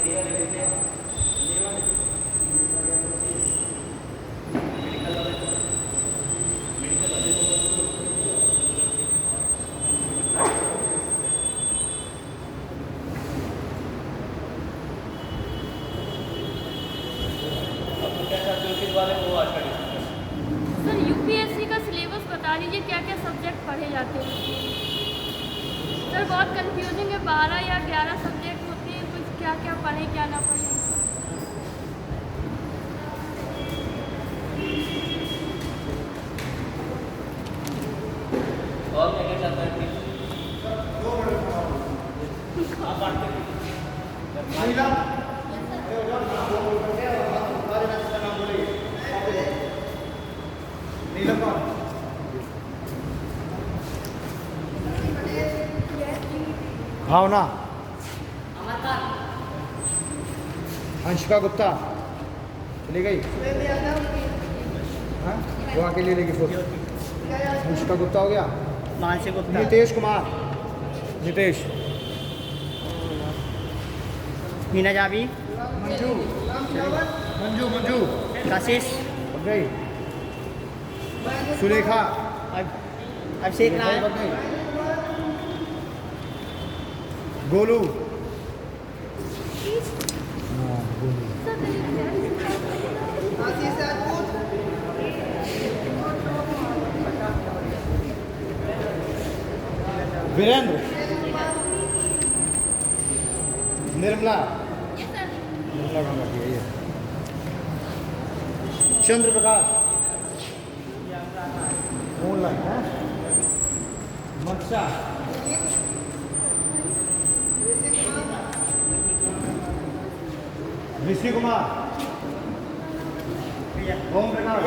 Sir UPSC का syllabus बता दीजिए, क्या क्या सब्जेक्ट पढ़े जाते हैं। सर बहुत कंफ्यूजिंग है, 12 या 11 सब्जेक्ट होते हैं, कुछ क्या क्या पढ़े क्या ना पढ़े। और क्या क्या चाहता है आप बांटते भावना, अंशिका गुप्ता चली गई। हाँ वो आके ले लेगी फोटो। अंशिका गुप्ता हो गया। मानसी गुप्ता, नितेश कुमार, नितेश, मीना जावी, मंजू, मंजू मंजू कशिश, बन गई। सुरेखा, अभिषेक नायक, बन गई। गोलू, हाँ गोलू, वीरेंद्र, निर्मला, निर्मला कहाँ बैठी है ये? चंद्र प्रकाश, ऑनलाइन है। मक्षा, ऋषि कुमार, ओम प्रकाश,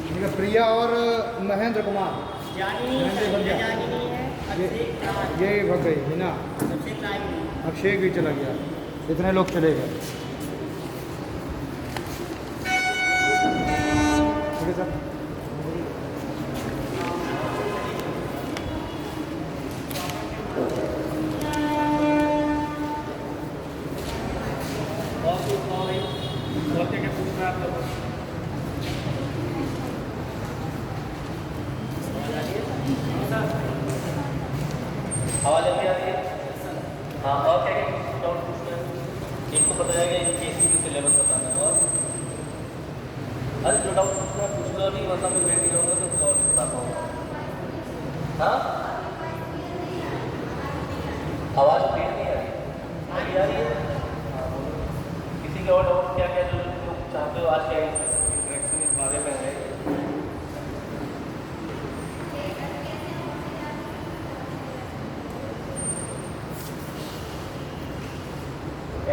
ठीक है, प्रिया और महेंद्र कुमार। महेंद्र बन गया। ये भग गई मीना। अभिषेक भी चला गया। इतने लोग चले गए। ठीक है सर। और क्या क्या पूछना है आप लोगों को? हवाले पे आती है। हाँ और क्या क्या डाउट पूछना है? एक तो पता है कि केसी की सिलेबस बताना है। और अरे जो डाउट पूछना है पूछ लो, नहीं मतलब मैं बैठ जाऊँगा तो कुछ और नहीं बता पाऊँगा। हाँ आवाज़ क्लियर नहीं आ रही? आ रही है? हाँ बोलो। किसी के और डाउट क्या क्या जो लोग चाहते हो आज क्या इंटरेक्शन इस बारे में है?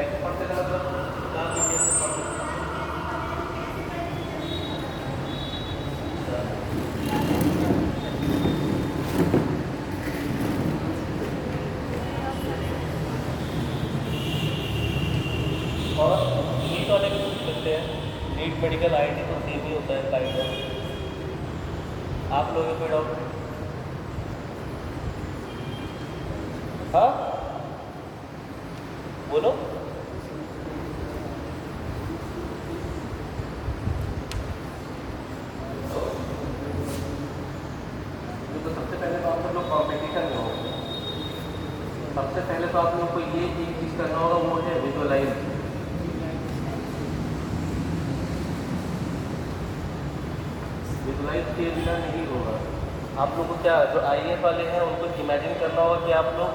ऐसे पढ़ते थे मतलब बता दीजिए ऐसे पढ़ते थे। और नीट वाले भी पूछ सकते हैं। नीट मेडिकल आईटी तो सेम ही होता है काइंड ऑफ। आप लोगों को डाउट? हाँ बोलो। तो सबसे पहले तो आप लोग कॉम्पिटिशन में हो। सबसे पहले तो आप लोग को ये एक चीज़ करना होगा, वो है विजुअलाइज। विजुअलाइज के बिना नहीं होगा। आप लोग को क्या जो IAS वाले हैं उनको इमेजिन करना होगा कि आप लोग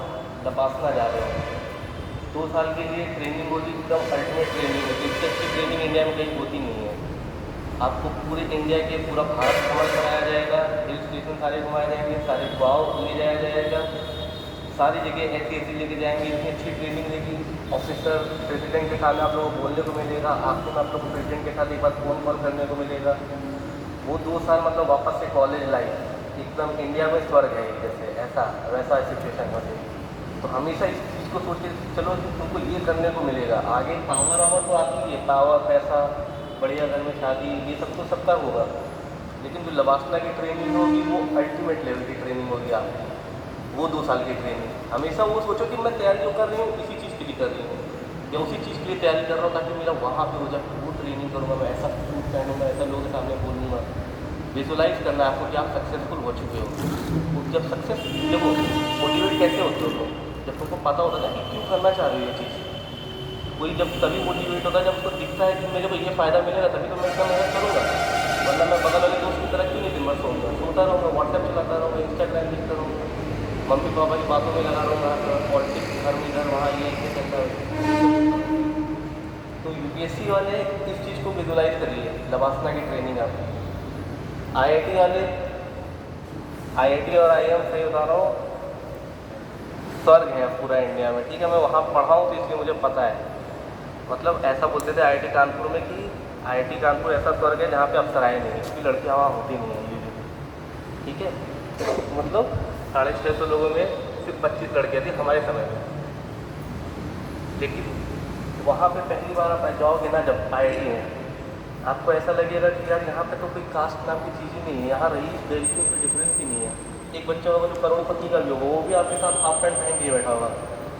तपासना जा रहे हो। 2 साल के लिए ट्रेनिंग होगी, एकदम अल्टीमेट ट्रेनिंग होगी। इससे अच्छी ट्रेनिंग इंडिया में कहीं होती नहीं है। आपको पूरे इंडिया के पूरा भारत भ्रमण कराया जाएगा, हिल स्टेशन सारे घुमाए जाएंगे, सारे गाँव ले जाया जाएगा, सारी जगह ऐसी ऐसी जगह जाएंगे। इतनी अच्छी ट्रेनिंग देगी। ऑफिसर प्रेसिडेंट के सामने आप लोगों को बोलने को मिलेगा। आखिर में आप लोग को प्रेसिडेंट के साथ एक बार फ़ोन कॉल करने को मिलेगा। वो 2 साल मतलब वापस से कॉलेज लाइफ एकदम इंडिया में स्वर्ग है जैसे, ऐसा वैसा सिचुएशन हो जाएगी। तो हमेशा इस चीज़ को सोच के चलो कि तुमको ये करने को मिलेगा। आगे पावर वावर तो आती है, पावर पैसा, बढ़िया घर में शादी, ये सब तो सबका होगा। लेकिन जो लवासना की ट्रेनिंग होगी वो अल्टीमेट लेवल की ट्रेनिंग होगी आपकी। वो 2 साल की ट्रेनिंग। हमेशा वो सोचो कि मैं तैयारी जो कर रही हूँ इसी चीज़ के लिए कर रही हूँ या उसी चीज़ के लिए तैयारी कर रहा हूँ ताकि मेरा वहाँ पे हो जाए, वो ट्रेनिंग करूँगा, मैं ऐसा सूट पहनूँगा, ऐसा लोगों के सामने बोलूँगा। विजुलाइज करना है आपको कि आप सक्सेसफुल हो चुके हो। तो जब सक्सेस, देखो मोटिवेट कैसे होते हो लोग, जब तुमको पता होता है ना कि क्यों करना चाह रहे हो ये चीज़। कोई जब तभी मोटिवेट होता है जब उसको दिखता है कि मेरे को ये फ़ायदा मिलेगा तभी तो मैं इतना मेहनत करूँगा, वरना मैं बगल वाले दोस्त की तरह क्यों नहीं दिन भर सोऊंगा, सोता रहूँगा, व्हाट्सएप चलाता रहूँगा, इंस्टाग्राम देखता रहूँगा, मम्मी पापा की बातों में लगा रहूँगा, पॉलिटिक्स घर में इधर वहाँ ये चलता है। तो यूपीएससी वाले इस चीज़ को विजुलाइज करिए, लवासना की ट्रेनिंग आप। आईआईटी वाले, आईआईटी और आईएम सही बता रहा हूँ स्वर्ग है पूरा इंडिया में, ठीक है। मैं वहाँ पढ़ा हूँ तो इसलिए मुझे पता है। मतलब ऐसा बोलते थे आईआईटी कानपुर में कि आईआईटी कानपुर ऐसा स्वर्ग है जहाँ पे अप्सराएँ नहीं, क्योंकि लड़कियाँ वहाँ होती नहीं हैं यूजुअली, ठीक है। मतलब 650 लोगों में सिर्फ 25 लड़कियाँ थी हमारे समय में। लेकिन वहाँ पे पहली बार आप जाओगे ना जब आईआईटी में, आपको ऐसा लगेगा कि यार यहाँ पे तो कोई कास्ट नाम की चीज़ ही नहीं है, यहाँ रईस गरीब में कोई डिफरेंस ही नहीं है। एक बच्चा होगा जो करोड़पति का भी होगा, वो भी आपके साथ हाफ पैंट पहन के बैठा होगा।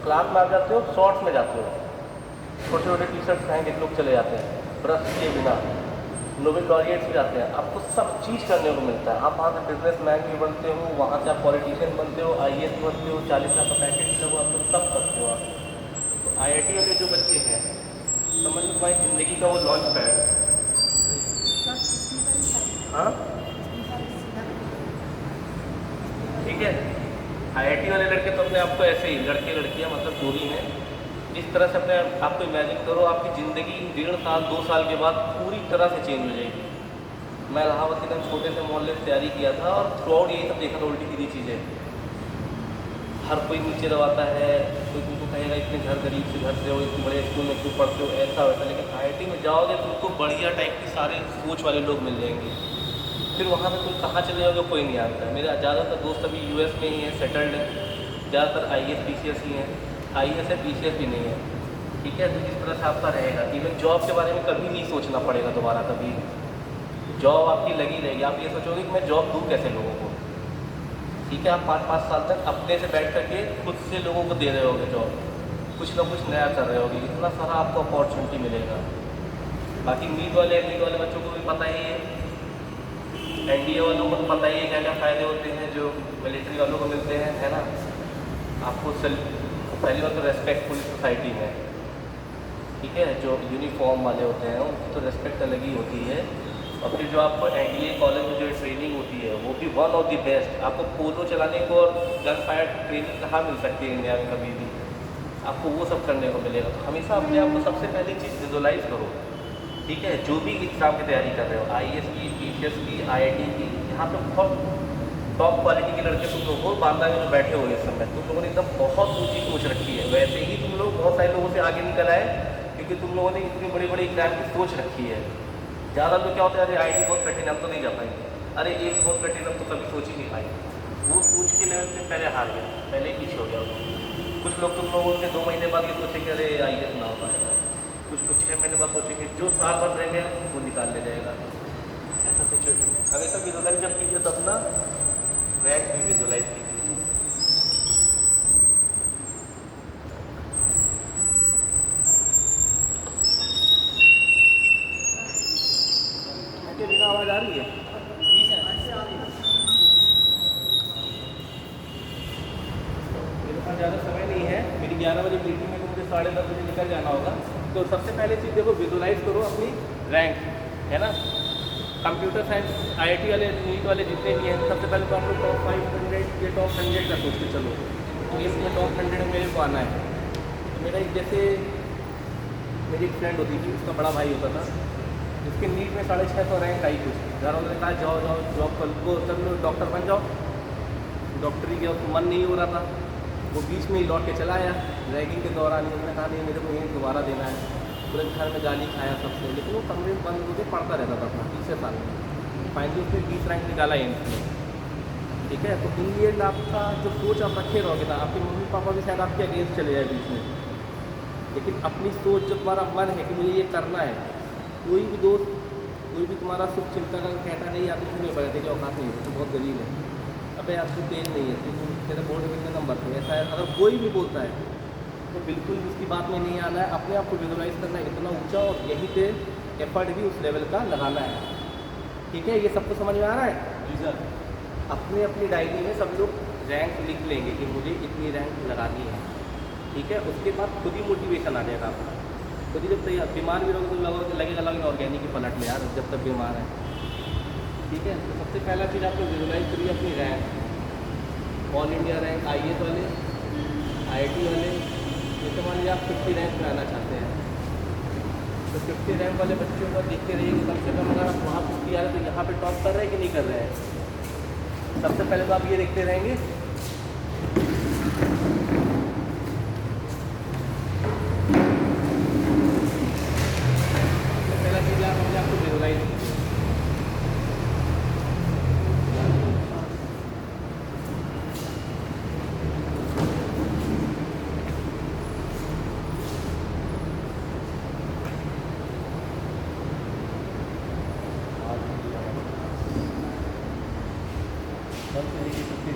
क्लास में आप जाते हो शॉर्ट्स में जाते हो, छोटे छोटे टी शर्ट पहन के लोग चले जाते हैं, ब्रश किए बिना। नोबेल लॉरिएट्स भी जाते हैं, आपको सब चीज़ करने को मिलता है। आप वहाँ से बिजनेस मैन भी बनते हो, वहाँ से आप पॉलिटिशियन बनते हो, IAS बनते हो, 40 लाख का पैकेज लगो, आप सब करते हो आप। तो IIT वाले जो बच्चे हैं, समझ लो तुम्हारी ज़िंदगी का वो लॉन्च पैड। हाँ ठीक है। IIT वाले लड़के तो अपने आपको ऐसे ही, लड़के लड़कियाँ मतलब जो भी हैं, इस तरह से अपने आपको इमेजिन करो आपकी ज़िंदगी 1.5 साल 2 साल के बाद पूरी तरह से चेंज हो जाएगी। मैं इलाहाबाद के एकदम छोटे से मोहल्ले से तैयारी किया था और थ्रूआउट यही सब देखा था, उल्टी सीधी चीज़ें। हर कोई नीचे दबाता है, कोई तुमको कहेगा इतने घर गरीब से घर से हो, इतने बड़े स्कूल में क्यों पढ़ते हो, ऐसा वैसा। लेकिन IIT में जाओगे तुमको बढ़िया टाइप के सारे सोच वाले लोग मिल जाएंगे। फिर वहाँ पे तुम कहाँ चले जाओगे कोई नहीं जानता। मेरे ज़्यादातर दोस्त अभी US में ही हैं, सेटल्ड हैं, ज़्यादातर IAS PCS ही हैं, IAS है PCS भी नहीं है, ठीक है। तो इस तरह से आपका रहेगा। इवन जॉब के बारे में कभी नहीं सोचना पड़ेगा दोबारा, कभी जॉब आपकी लगी रहेगी। आप ये सोचोगे कि मैं जॉब दूँ कैसे लोगों को, ठीक है। आप 5-5 साल तक अपने से बैठ करके खुद से लोगों को दे रहे होगे जॉब, कुछ ना कुछ नया कर रहे होगे, इतना सारा आपको अपॉर्चुनिटी मिलेगा। बाकी नीट वाले बच्चों को भी पता ही है, NDA वालों को पता ही है क्या क्या फ़ायदे होते हैं जो मिलिट्री वालों को मिलते हैं, है ना। आपको पहली बात तो रेस्पेक्टफुल सोसाइटी में, ठीक है। जो यूनिफॉर्म वाले होते हैं उनकी तो रेस्पेक्ट अलग ही होती है। और फिर जो आपको NDA कॉलेज में जो ट्रेनिंग होती है वो भी वन ऑफ द बेस्ट। आपको पोलो चलाने को और गन फायर ट्रेनिंग कहाँ मिल सकती है इंडिया में, कभी भी आपको वो सब करने को मिलेगा। तो हमेशा अपने आप को सबसे पहली चीज़ विजुलाइज करो, ठीक है। जो भी एग्ज़ाम की तैयारी कर रहे हो, IAS की, PCS की, IIT की, यहाँ पे बहुत टॉप क्वालिटी के लड़के तुम लोगों को बांदा में जो बैठे हुए इस समय, तुम लोगों ने एकदम बहुत ऊँची सोच रखी है। वैसे ही तुम लोग बहुत सारे लोगों से आगे निकल आए क्योंकि तुम लोगों ने इतनी बड़ी बड़ी एग्जाम की सोच रखी है। ज़्यादा लोग क्या होता है, अरे IIT बहुत कठिन, हम तो नहीं जा पाएंगे, अरे एक बहुत कठिन, हम तो कभी सोच ही नहीं पाएंगे। वो सोच के लेवल पे पहले हार गया, पहले पीछे हो गया। कुछ लोग तुम लोगों ने 2 महीने बाद ये सोचे कि अरे IAS ना हो पाएगा, कुछ लोग 6 महीने बाद सोचेंगे, जो साल भर रहेंगे वो निकाल ले जाएगा। ऐसा सिचुएशन है। हमेशा विजुलाइज जब कीजिए तब ना रैंक भी विजुलाइज कीजिए। बिना आवाज़ आ रही है? मेरे पास ज़्यादा समय नहीं है, मेरी 11 बजे मीटिंग है तो मुझे 10:30 बजे निकल जाना होगा। तो सबसे पहले चीज़ देखो, विजुलाइज करो अपनी रैंक, है ना। कंप्यूटर साइंस IIT वाले, नीट वाले जितने भी हैं, सबसे पहले तो आप लोग टॉप 500 या टॉप 100 का सोच के चलो। तो इसमें टॉप 100 में मेरे को आना है। तो मेरा एक जैसे मेरी एक फ्रेंड होती थी, उसका बड़ा भाई होता था, जिसके नीट में 650 रैंक आई कुछ। घर वालों ने कहा जाओ जाओ जॉब कर लो, चल लो डॉक्टर बन जाओ। डॉक्टरी का उसको मन नहीं हो रहा था, वो बीच में ही लौट के चला आया रैगिंग के दौरान ही। उन्होंने कहा नहीं मेरे को यहीं दोबारा देना है, पूरे घर में गाली खाया सबसे, लेकिन वो कमरे में बंद होकर पढ़ता रहता था अपना 30 साल में। फाइनली उसने 20 रैंक निकाला एम्स में, ठीक है। तो इन लिए आपका जो सोच आप रखे रहोगे ना, आपके मम्मी पापा भी शायद आपके अगेंस्ट चले जाए बीच में, लेकिन अपनी सोच जो तुम्हारा मन है कि मुझे ये करना है, कोई भी दोस्त कोई भी तुम्हारा सुख चिंता का कहता नहीं, या तो तुम्हें पता है कि औकात नहीं है, तो बहुत गरीब है। पे आपको तेज नहीं है तो तेरे बोर्ड में कितने नंबर थे, ऐसा है। अगर कोई भी बोलता है तो बिल्कुल उसकी बात में नहीं आना है, अपने आप को विजुलाइज करना है इतना ऊंचा और यहीं पे एफर्ट भी उस लेवल का लगाना है। ठीक है, ये सबको समझ में आ रहा है? जी सर। अपनी अपनी डायरी में सब लोग रैंक लिख लेंगे कि मुझे इतनी रैंक लगानी है। ठीक है, उसके बाद खुद ही मोटिवेशन आ जाएगा आपका। खुद ही जब तैयार बीमार भी रहोगे तो लगेगा ऑर्गेनिक ही पलट ले यार जब तक बीमार है। ठीक है, तो सबसे पहला चीज़ आपको विजुलाइज करिए अपनी rank, all India rank, IAS वाले, IIT वाले। जैसे मान लीजिए आप 50 रैंक में आना चाहते हैं तो 50 रैंक वाले बच्चों को देखते रहिए कि कम से कम अगर आप वहाँ 50 आ रहे हैं तो यहाँ पे टॉप कर रहे हैं कि नहीं कर रहे हैं। सबसे पहले तो आप ये देखते रहेंगे। सबसे पहला चीज़ आप अपने आपको विजुलाइज कीजिए।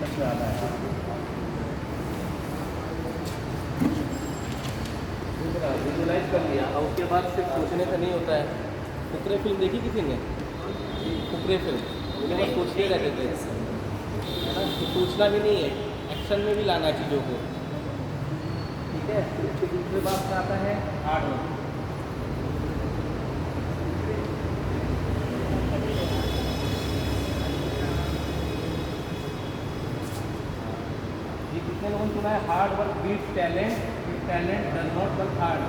तक में आता है विजुलाइज कर लिया और उसके बाद सिर्फ सोचने से नहीं होता है। फुकरे फिल्म देखी किसी ने? फुकरे फिल्म उसके बाद सोचते रहते थे, है ना? तो सोचना भी नहीं है, एक्शन में भी लाना है चीज़ों को। ठीक है, फिर दूसरी बात में आता है हार्ड वर्क। कितने लोगों ने सुना है hard work beats talent, talent does not work hard.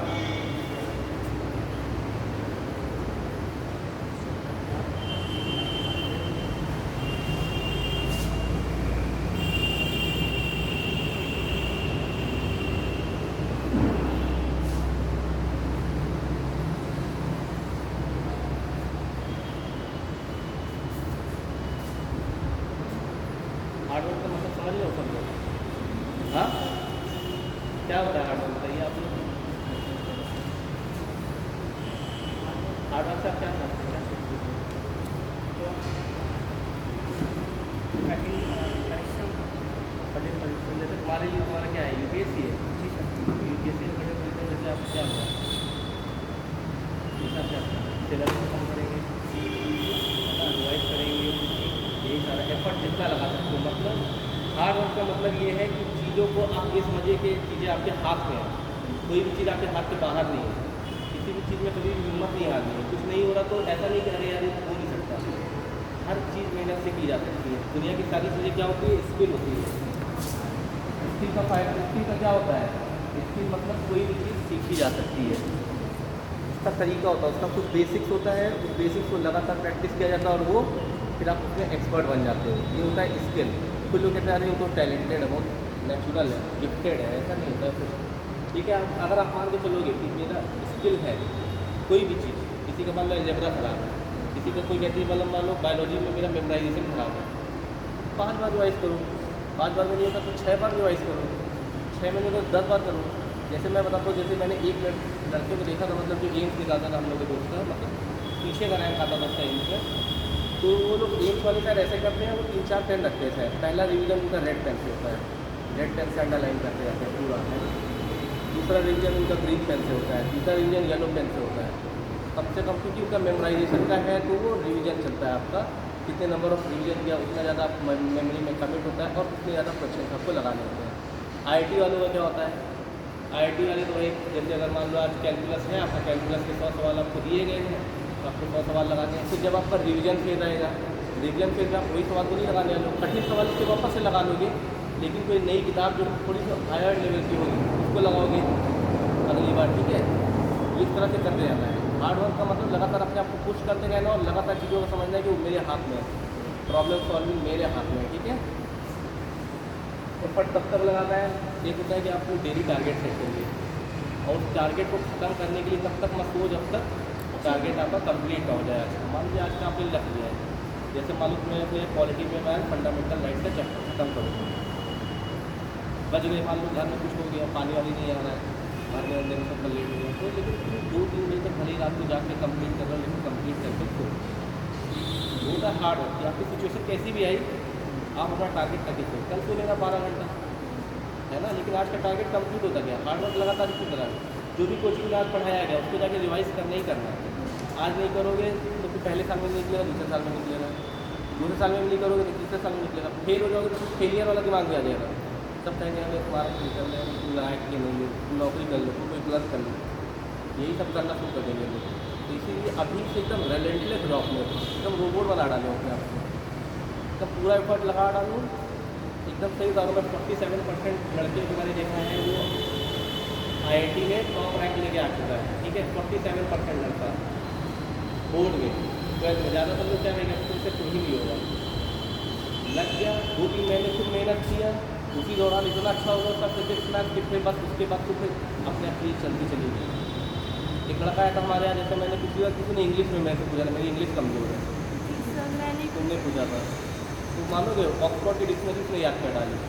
Hard work का मतलब समझ लो सब लोग। हाँ, क्या होता है हार्ड वर्क बताइए आप लोग। हार्ड वर्क से आप क्या समझते हैं? कठिन परिश्रम। जैसे तुम्हारे लिए तुम्हारा क्या है, UPSC है? जी सर। UPSC में कठिन परिश्रम जैसे आप क्या हुआ जैसे आप क्या सिलेबस कम करेंगे, रिवाइज करेंगे, यही सारा एफर्ट जितना लगा सकते हो। मतलब हार्ड वर्क का मतलब ये है कि चीज़ों को आप ये समझिए कि चीज़ें आपके हाथ में हैं, कोई भी चीज़ आपके हाथ के बाहर नहीं है। किसी भी चीज़ में कभी भी हिम्मत नहीं हारनी है। कुछ नहीं हो रहा तो ऐसा नहीं कि अरे यार ये हो नहीं सकता। हर चीज़ मेहनत से की जा सकती है। दुनिया की सारी चीज़ें क्या होती है? स्किल होती है। स्किल का फायदा, स्किल का क्या होता है? स्किल मतलब कोई भी चीज़ सीखी जा सकती है। उसका तरीका होता है, उसका कुछ बेसिक्स होता है, उस बेसिक्स को लगातार प्रैक्टिस किया जाता है और वो फिर आप उसमें एक्सपर्ट बन जाते हो। ये होता है स्किल। कुछ लोग कहते हैं अरे वो तो टैलेंटेड है, बहुत नेचुरल है, गिफ्टेड है, ऐसा नहीं होता है कुछ। ठीक है, अगर आप मान के चलोगे कि मेरा स्किल है कोई भी चीज़, किसी का मान लो अलजेब्रा खराब है, किसी का कोई कहती है मतलब मान लो बायोलॉजी में मेरा मेमोराइजेशन खराब है, 5 बार रिवाइज करो। 5 बार में नहीं होता तो 6 बार रिवाइज करो, 6 महीने तो 10 बार करो। जैसे मैं बताता हूँ, जैसे मैंने 1 मिनट लड़के को देखा था, मतलब जो एम्स निकालता था हम लोग के दोस्त का, मतलब पीछे का रैंक आता था उसका एम्स में, तो वो लोग एम्स वाले शायद ऐसे करते हैं, वो 3-4 पेन रखते हैं। पहला रिवीजन उनका रेड पेन से होता है, रेड पेन से अंडरलाइन करते जाते हैं पूरा है। दूसरा रिवीजन उनका ग्रीन पेन से होता है, तीसरा रिवीजन येलो पेन से होता है। कम से कम क्योंकि उनका मेमोराइजेशन का है तो वो रिवीजन चलता है आपका, कितने नंबर ऑफ रिवीजन किया उतना ज़्यादा आप मेमोरी में कमिट होता है और उतने ज़्यादा क्वेश्चन आपको लगाने होते हैं। IIT वालों का क्या होता है? IIT वाले तो भाई जैसे अगर मान लो आज कैलकुलस है, आपका कैलकुलस के 100 सवाल आपको दिए गए हैं तो आपको 100 सवाल लगाने हैं। फिर जब आपका रिवीजन फेज आएगा, रिवीजन फेज में आप वही सवाल को नहीं लगाने वाले, कठिन सवाल उसके वापस से लगा लोगे, लेकिन कोई नई किताब जो थोड़ी सी हायर लेवल की होगी उसको लगाओगे अगली बार। ठीक है, इस तरह से करते रहना है। हार्ड वर्क का मतलब लगातार अपने आप को पुश करते रहना और लगातार चीज़ों को समझना है कि वो मेरे हाथ में है, प्रॉब्लम सॉल्विंग मेरे हाथ में है। ठीक है, एफर्ट तब तक लगाना है। एक होता है कि आपको डेली टारगेट सेट करिए और उस टारगेट को ख़त्म करने के लिए तब तक मत हो जब तक टारगेट आपका कंप्लीट ना हो जाए। मान लीजिए आज का आपने लग लिया है, जैसे मान लो मैं अपने पॉलिटी में मैं फंडामेंटल राइट का चैप्टर खत्म करूँगा, बच गए, मान लो घर में कुछ हो गया, पानी वाली नहीं आ रहा है, घर में अंदर सब लेट हो गया, तो लेकिन 2-3 बजे तक भले रात को जाके कंप्लीट कर रहा हूँ, लेकिन कंप्लीट करके तो होता हार्ड होती है। आपकी सिचुएशन कैसी भी आई आप अपना टारगेट तक ही कल सो लेना 12 घंटा, है ना, लेकिन आज का टारगेट कंप्लीट होता गया, हार्ड वर्क लगातार इसी तरह जो भी कोचिंग में आज पढ़ाया गया उसको जाके रिवाइज करना ही करना है। आज नहीं करोगे तो फिर पहले साल में नहीं निकलेगा, दूसरे साल में निकलेगा, दूसरे साल में नहीं करोगे तो तीसरे साल में निकलेगा, फेल हो जाओगे तो फेलियर वाला दिमाग भी आ जाएगा। सब कहेंगे हमें तुम्हारा निकल रहे हैं, तुम लायक के नहीं है, तुम नौकरी कर लो, तुम कोई गलत कर लो, यही सब करना शुरू कर देंगे लोग। तो इसीलिए अभी से एकदम रिलेंटलेस रहो अपने, एकदम रोबोट बना डालो अपने आप को, एकदम पूरा एफर्ट लगा डालो, एकदम सही दारों में 47% लड़के जो मैंने देखा है वो IIT में टॉप रैंक लेके आ चुका है, ठीक है, 47% लड़का बोर्ड में, 12th में। ज़्यादातर लोग क्या रहेगा उससे कोई भी होगा, लग गया 2-3 महीने खुद मेहनत किया, उसी दौरान इतना अच्छा होगा उसका फिजिक्स मैथ कि फिर बस उसके बाद तो फिर अपने आप चीज़ चलती चली गई। एक लड़का आया था हमारे यहाँ, जैसे मैंने पिछली बार किसी ने इंग्लिश में मैंने पूछा था, मेरी इंग्लिश कमजोर है, मैंने तुमने पूछा था, तो मानोगे ऑक्सफोर्ड की डिक्शनरी उसने याद कर डाली,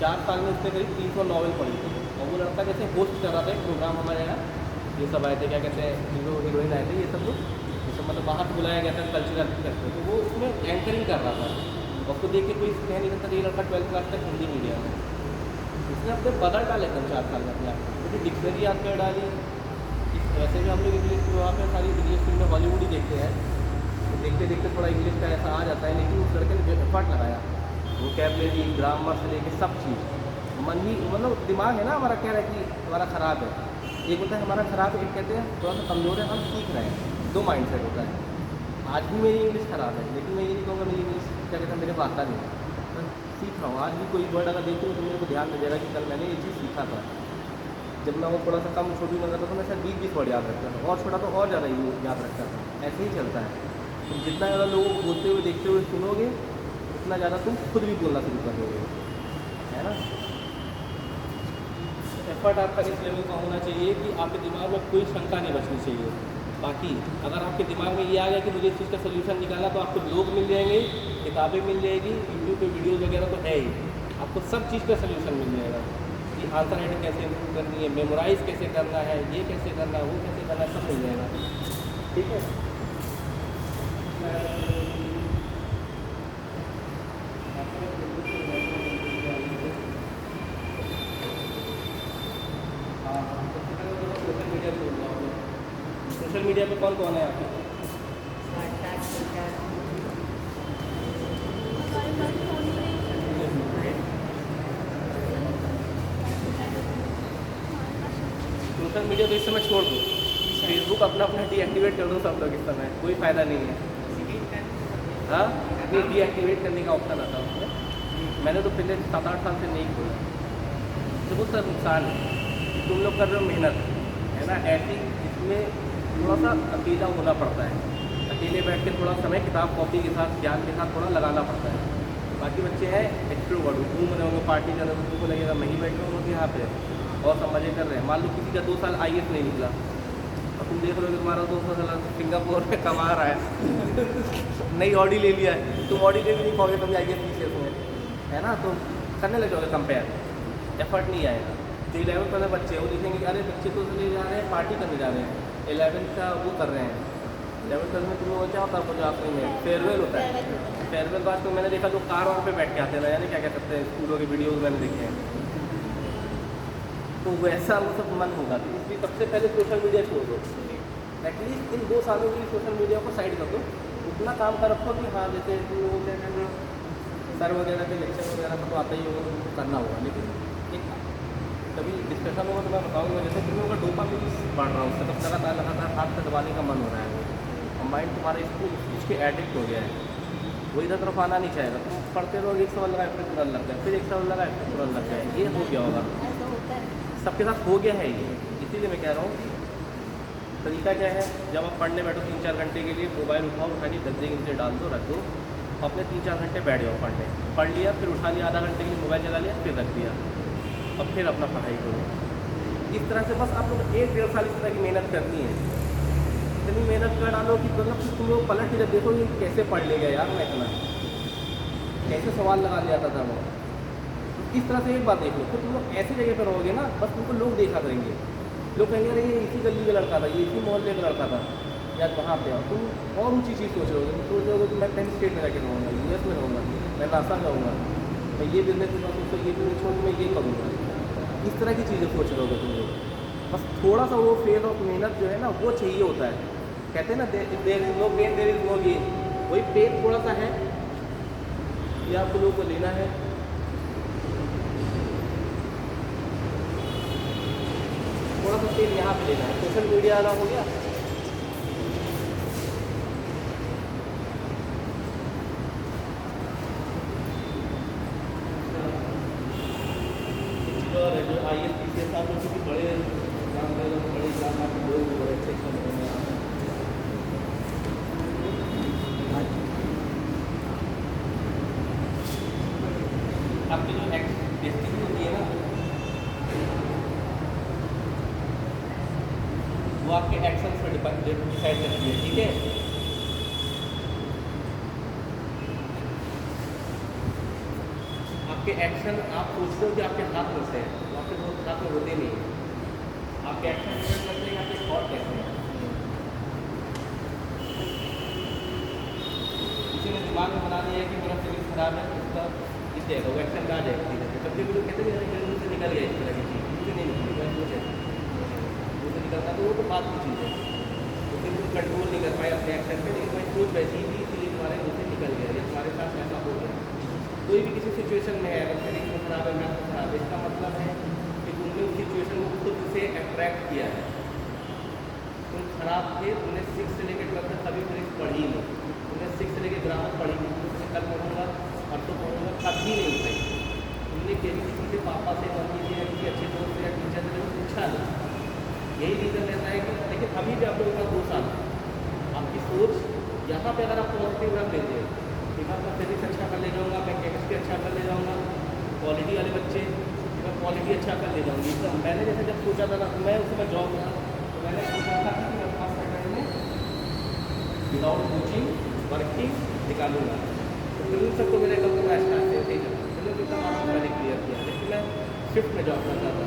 4 साल में उसने करीब 300 नॉवल पढ़ी थी। और वो लड़का जैसे होस्ट कर रहा था एक प्रोग्राम हमारे यहाँ, ये सब आए थे, क्या कहते हैं, हीरो हीरोइन आए थे, ये सब लोग, ये सब मतलब बाहर बुलाया गया था कल्चरल करते, तो वो उसमें एंकरिंग कर रहा था। उसको देख के कोई कह नहीं सकता ये लड़का 12th क्लास तक हिंदी मीडियम में, उसने अपने बदल डाले एकदम 4 साल में अपने आप को, क्योंकि डिक्शनरी याद कर डाली। वैसे भी हम लोग इंग्लिश वहाँ पर सारी इंग्लिश फिल्में हॉलीवुड ही देखते हैं, तो देखते देखते थोड़ा इंग्लिश का ऐसा आ जाता है, लेकिन उस लड़के ने जो एफर्ट लगाया, वोकैबुलरी ग्रामर से लेके सब चीज़, मन ही मतलब दिमाग है ना हमारा, कह रहा है कि हमारा ख़राब है, एक होता है हमारा ख़राब है, एक कहते हैं थोड़ा सा कमज़ोर है, हम सीख रहे हैं, 2 माइंड सेट होता है। आज भी मेरी इंग्लिश ख़राब है, लेकिन मैं ये नहीं कहूँगा मेरी इंग्लिश क्या कहते हैं मेरे को आता नहीं, मैं सीख रहा हूँ। आज भी कोई वर्ड अगर देखूँ तो मेरे को ध्यान दे जाएगा कि कल मैंने ये चीज़ सीखा था। जब मैं वो थोड़ा सा कम छोटी उम्र था तो मैं शायद 20-20 वर्ड याद रखता था, और छोटा तो और ज़्यादा याद रखता था, ऐसे ही चलता है। तुम जितना ज़्यादा लोगों को बोलते हुए देखते हुए सुनोगे उतना ज़्यादा तुम खुद भी बोलना शुरू कर दोगे, है ना। एफर्ट आपका इस लेवल का होना चाहिए कि आपके दिमाग में कोई शंका नहीं बचनी चाहिए। बाकी अगर आपके दिमाग में ये आ गया कि मुझे इस चीज़ का सोल्यूशन निकालना, तो आपको लोग मिल जाएंगे, किताबें मिल जाएगी, यूट्यूब पे वीडियोज़ वगैरह तो है ही, आपको सब चीज़ का सोल्यूशन मिल जाएगा कि आंसर राइटिंग कैसे इम्प्रूव करनी है, मेमोराइज कैसे करना है, ये कैसे करना है, वो कैसे करना है, सब मिल जाएगा, ठीक है। सोशल मीडिया पे कौन कौन है आपके? हमारे पास फोन ही नहीं है। सोशल मीडिया तो इस समय छोड़ दो, फेसबुक अपना अपना डीएक्टिवेट कर दो सब लोग इस समय, कोई फ़ायदा नहीं है। हाँ, ये डीएक्टिवेट करने का ऑप्शन आता है उसमें, मैंने तो पिछले 7-8 साल से नहीं खोला। तो बहुत सारा नुकसान है, तुम लोग कर रहे हो मेहनत, है ना, ऐसी इसमें थोड़ा सा अकेला होना पड़ता है, अकेले बैठ के थोड़ा समय किताब कॉपी के साथ ज्ञान के साथ थोड़ा लगाना पड़ता है। बाकी बच्चे हैं एक्सट्रोवर्ट, घूम रहे होंगे, पार्टी कर रहे होंगे, तुमको लगेगा मैं ही बैठ रहा हूँ यहाँ पे और सब मज़े कर रहे हैं। मान लो किसी का 2 साल IAS नहीं निकला और तुम देख रहे हो कि तुम्हारा 2 साल सिंगापुर में कमा रहा है, नई ऑडी ले लिया है, तुम ऑडी ले भी नहीं पाओगे कभी IAS पीछे में, है ना, तो करने लग जाओगे कंपेयर, एफर्ट नहीं आएगा। जो 11th वाले बच्चे वो देखेंगे कि अरे बच्चे तो चले जा रहे हैं पार्टी करने जा रहे हैं, 11th का वो कर रहे हैं, 11th में तुम्हें वो क्या होता है आपको जो आखिरी में फेयरवेल होता है, फेयरवेल बाद तो मैंने देखा लोग कार वहाँ पे बैठ के आते हैं, यानी क्या कह सकते हैं, स्कूलों के वीडियोज़ मैंने देखे हैं, तो वैसा वो सब मन होगा। तो इसलिए सबसे पहले सोशल मीडिया छोड़ दो, एटलीस्ट इन 2 सालों के लिए सोशल मीडिया को साइड कर दो, उतना काम कर रखो कि हाँ जैसे सर वगैरह के लेक्चर वगैरह का तो आता ही होगा, करना होगा, लेकिन एक कभी डिस्कशन होगा तो मैं बताऊँगा, जैसे तुम लोगों का डोपामिन बढ़ रहा है, उससे तब लगातार हाथ से दबाने का मन हो रहा है, और माइंड तुम्हारा इसको उस चीज़ के एडिक्ट हो गया है, वो इधर तरफ आना नहीं चाहेगा। तुम पढ़ते रहोगे, एक सवाल लगा फिर तुरंत लग जाए, फिर एक सवाल लगा फिर तुरंत लग जाए, ये हो गया होगा, सबके साथ हो गया है ये। इसीलिए मैं कह रहा हूँ तरीका क्या है, जब आप पढ़ने बैठो 3-4 घंटे के लिए मोबाइल उठाओ, उठा के गद्दे के नीचे डाल दो, रख दो, अपने 3-4 घंटे बैठ जाओ पढ़ने, पढ़ लिया फिर उठा लिया, आधा घंटे के लिए मोबाइल चला लिया, फिर रख दिया, अब फिर अपना पढ़ाई करो। इस तरह से बस आप लोग 1-1.5 साल इस तरह की मेहनत करनी है, इतनी मेहनत कर डालो कि मतलब तुम लोग पलट के जब देखो ये कैसे पढ़ ले गया यार, मैं इतना कैसे सवाल लगा लिया था वो। इस तरह से एक बात देख लो, तो तुम लोग ऐसी जगह पर रहोगे ना, बस तुमको लोग देखा करेंगे, लोग कहेंगे अरे ये इसी गली का लड़का था, ये इसी मोहल्ले का लड़का था, या वहाँ पे आओ तुम और ऊँची चीज़ सोच रहे हो, सोच रहे हो कि मैं 10th स्टेट में जाके रहूँगा, US में रहूँगा, मैं नासा जाऊँगा, मैं ये बिजनेस सोचो, ये बिजनेस छोड़ के मैं ये करूँगा। इस तरह की चीज़ें सोच रहे होगे तुम लोग। बस थोड़ा सा वो फेथ और मेहनत जो है ना वो चाहिए होता है। कहते हैं ना there is no gain there is no gain, वही फेथ थोड़ा सा है ये आपको लोगों को लेना है। थोड़ा सा तेल यहाँ पे लेना है। सोशल मीडिया वाला हो गया, और जो ISPCS आप लोग किसी बड़े काम कर रहे हो, बड़े एग्जाम आपके लोग बड़े अच्छे होंगे। आपकी जो डिस्ट्रिक्ट होती है ना वो आपके एक्शंस पर डिसाइड करती है, ठीक है। आपके एक्शन आप सोचते हो कि आपके हाथ में से है, तो आपके बहुत हाथ में होते नहीं है। आपके एक्शन डिपेंड करते हैं आपके थॉट कैसे हैं। किसी ने दिमाग में बना लिया है कि मेरा फिजिक्स खराब है तो उसका इस जाएगा, वो एक्शन में आ जाएगा धीरे धीरे। कभी भी लोग कहते हैं मेरे मुँह से निकल गया इस तरह की चीज़, मुझे नहीं निकली, मैं सोच है मुँह से निकलता तो वो तो बात की चीज़ है, तो फिर तुम कंट्रोल नहीं कर पाए अपने एक्शन पे। लेकिन मैं सोच वैसी ही थी इसलिए तुम्हारे मुँह से निकल गया या तुम्हारे साथ ऐसा हो गया। कोई भी किसी सिचुएशन में है, अगर फिजिक्स में खराब है, मैथ में खराब है, इसका मतलब है कि तुमने उस सिचुएशन को खुद से अट्रैक्ट किया है। तुम खराब थे, तुमने 6 से लेकर 12 तक कभी फिजिक्स पढ़ी नहीं, तुमने 6 से लेकर ग्रामर पढ़ी नहीं, तुमने कल पढ़ूंगा और तो पढ़ूंगा कभी नहीं उठाई। तुमने किसी से पापा से मान लीजिए या किसी अच्छे दोस्त से या टीचर से पूछा नहीं। यही रीज़न रहता है कि लेकिन अभी भी आप लोगों का 2 साल आपकी सोच यहाँ पे अगर आप पॉजिटिव रख लेते हैं, मैं फिजिक्स अच्छा कर ले जाऊँगा, मैं केमिस्ट्री अच्छा कर ले जाऊँगा, क्वालिटी वाले बच्चे मैं क्वालिटी अच्छा कर ले जाऊँगी। तो मैंने जैसे जब सोचा था ना, मैं उस समय जॉब में तो मैंने सोचा था कि मैं फर्स्ट सेकंड में विदाउट कोचिंग वर्किंग निकालूंगा। तो फिर उन सबको मैंने कल पूरा स्टार्ट से नहीं करता, चलो कितना मार्क्स मैंने क्लियर किया। लेकिन मैं शिफ्ट में जॉब करता था,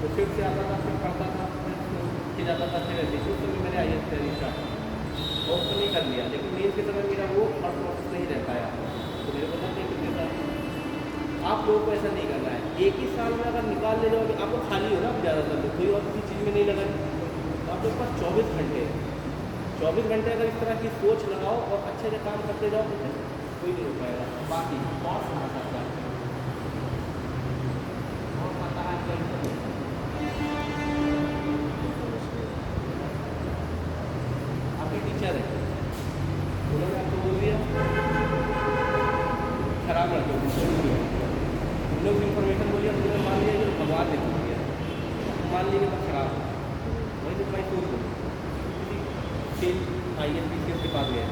तो शिफ्ट से आता था, फिर पढ़ता था, फिर जाता था, फिर ऐसे उस समय मैंने IAS तैयारी स्टार्ट और उसको नहीं कर लिया। लेकिन मेन के समय मेरा वो थॉट प्रोसेस नहीं रह पाया, तो मेरे को नहीं कितने साल। आप लोगों को ऐसा नहीं करना है। एक ही साल में अगर निकाल ले जाओगे, आपको खाली हो ना ज़्यादातर लोग, कोई और किसी चीज़ में नहीं लगाए, तो आप लोग पास 24 घंटे 24 घंटे अगर इस तरह की सोच लगाओ और अच्छे से काम करते जाओ तो कोई नहीं हो पाएगा। बाकी और समझ सकता है और पता है आपके टीचर है, उन्होंने आपको बोल दिया खराब लड़के उन्होंने उस इन्फॉर्मेशन बोलिए, उन्होंने मान लिया कि भगवान ने बोल दिया, मान लीजिए तो खराब। वही तो मैं सोच लूँ फिर ISPCS के पास गया,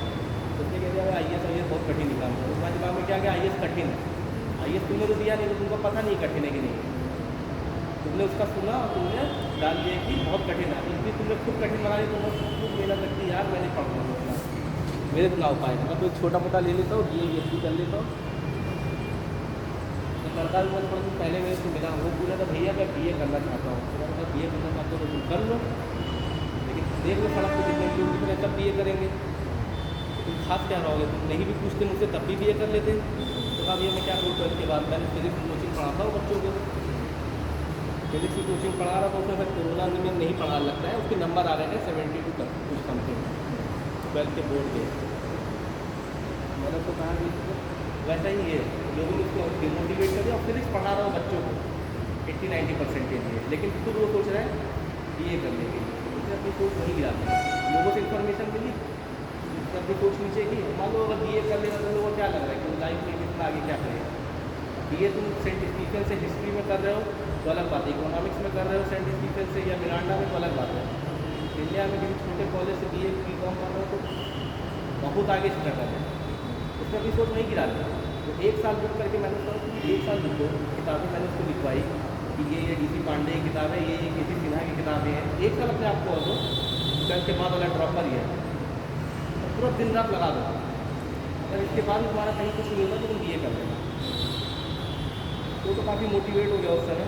उसने कह दिया IAS बहुत कठिन निकाल है। उसका दिमाग में क्या गया IAS कठिन है, IAS तुमने तो दिया नहीं, तो तुमको पता नहीं कठिन है कि नहीं है। तुमने उसका सुना और तुमने डाल दिया कि बहुत कठिन है, इसलिए तुमने खुद कठिन बना दिया। तुमने खुद मेहनत लगती यार मैंने पढ़ना होगा, मेरे तो ना हो पाएगा, मैं कोई छोटा मोटा ले लेता हूँ, BA कर लेता हूँ। तो लड़का भी थोड़ा दिन पहले मेरे से मिला, वो पूरा था भैया मैं BA करना चाहता हूँ। तो मैंने कहा BA करना चाहते हो तो तुम कर लो, लेकिन देख लो सड़क पर जितने लोग जितने तब BA करेंगे, तुम खास क्या रहोगे, तुम नहीं भी पूछते मुझसे तब भी BA कर लेते। तो कहा भैया मैं क्या करूँ। तो इसके बाद मैंने फिजिक्स की कोचिंग पढ़ाता हूँ बच्चों को, फिजिक्स की कोचिंग पढ़ा रहा था। उसमें फिर कोरोना में नहीं पढ़ा लगता है, उसके नंबर आ रहे थे 72 तक कुछ समथिंग 12th के बोर्ड के। मैंने तो कहा कि वैसा ही है, लोगों ने उसको डिमोटिवेट कर दिया और फिजिक्स पढ़ा रहा हूँ बच्चों को 80-90% के लिए, लेकिन खुद वो सोच रहा है BA करने के लिए। उसने अपनी सोच नहीं गिराती, लोगों से इन्फॉर्मेशन मिली, उसने अपनी सोच नीचे की। मान लो अगर BA कर लेगा तो लोगों को क्या लग रहा है कि लाइफ में कितना आगे क्या करेगा। BA तुम सेंट स्टीफन से हिस्ट्री में कर रहे हो तो अलग बात है, इकोनॉमिक्स में कर रहे हो सेंट स्टीफन से या मिरांडा में तो अलग बात है। इंडिया में किसी छोटे कॉलेज से BA BCom कर रहे हो तो बहुत आगे स्ट्रगल है, उसने अपनी सोच नहीं गिरा दी। तो 1 साल रुक करके मैंने सोचा कि 1 साल रुको, किताबें मैंने उसको लिखवाई कि ये DC पांडे की किताब है, ये KC सिन्हा की किताबें हैं। 1 साल अपने आप को दो, 12th के बाद वाला ड्रॉपर ही है, तो पूरा दिन रात लगा दो। अगर इसके बाद भी तुम्हारा कहीं कुछ नहीं होता तो तुम BA कर लेना। तो काफ़ी मोटिवेट हो गया उस समय।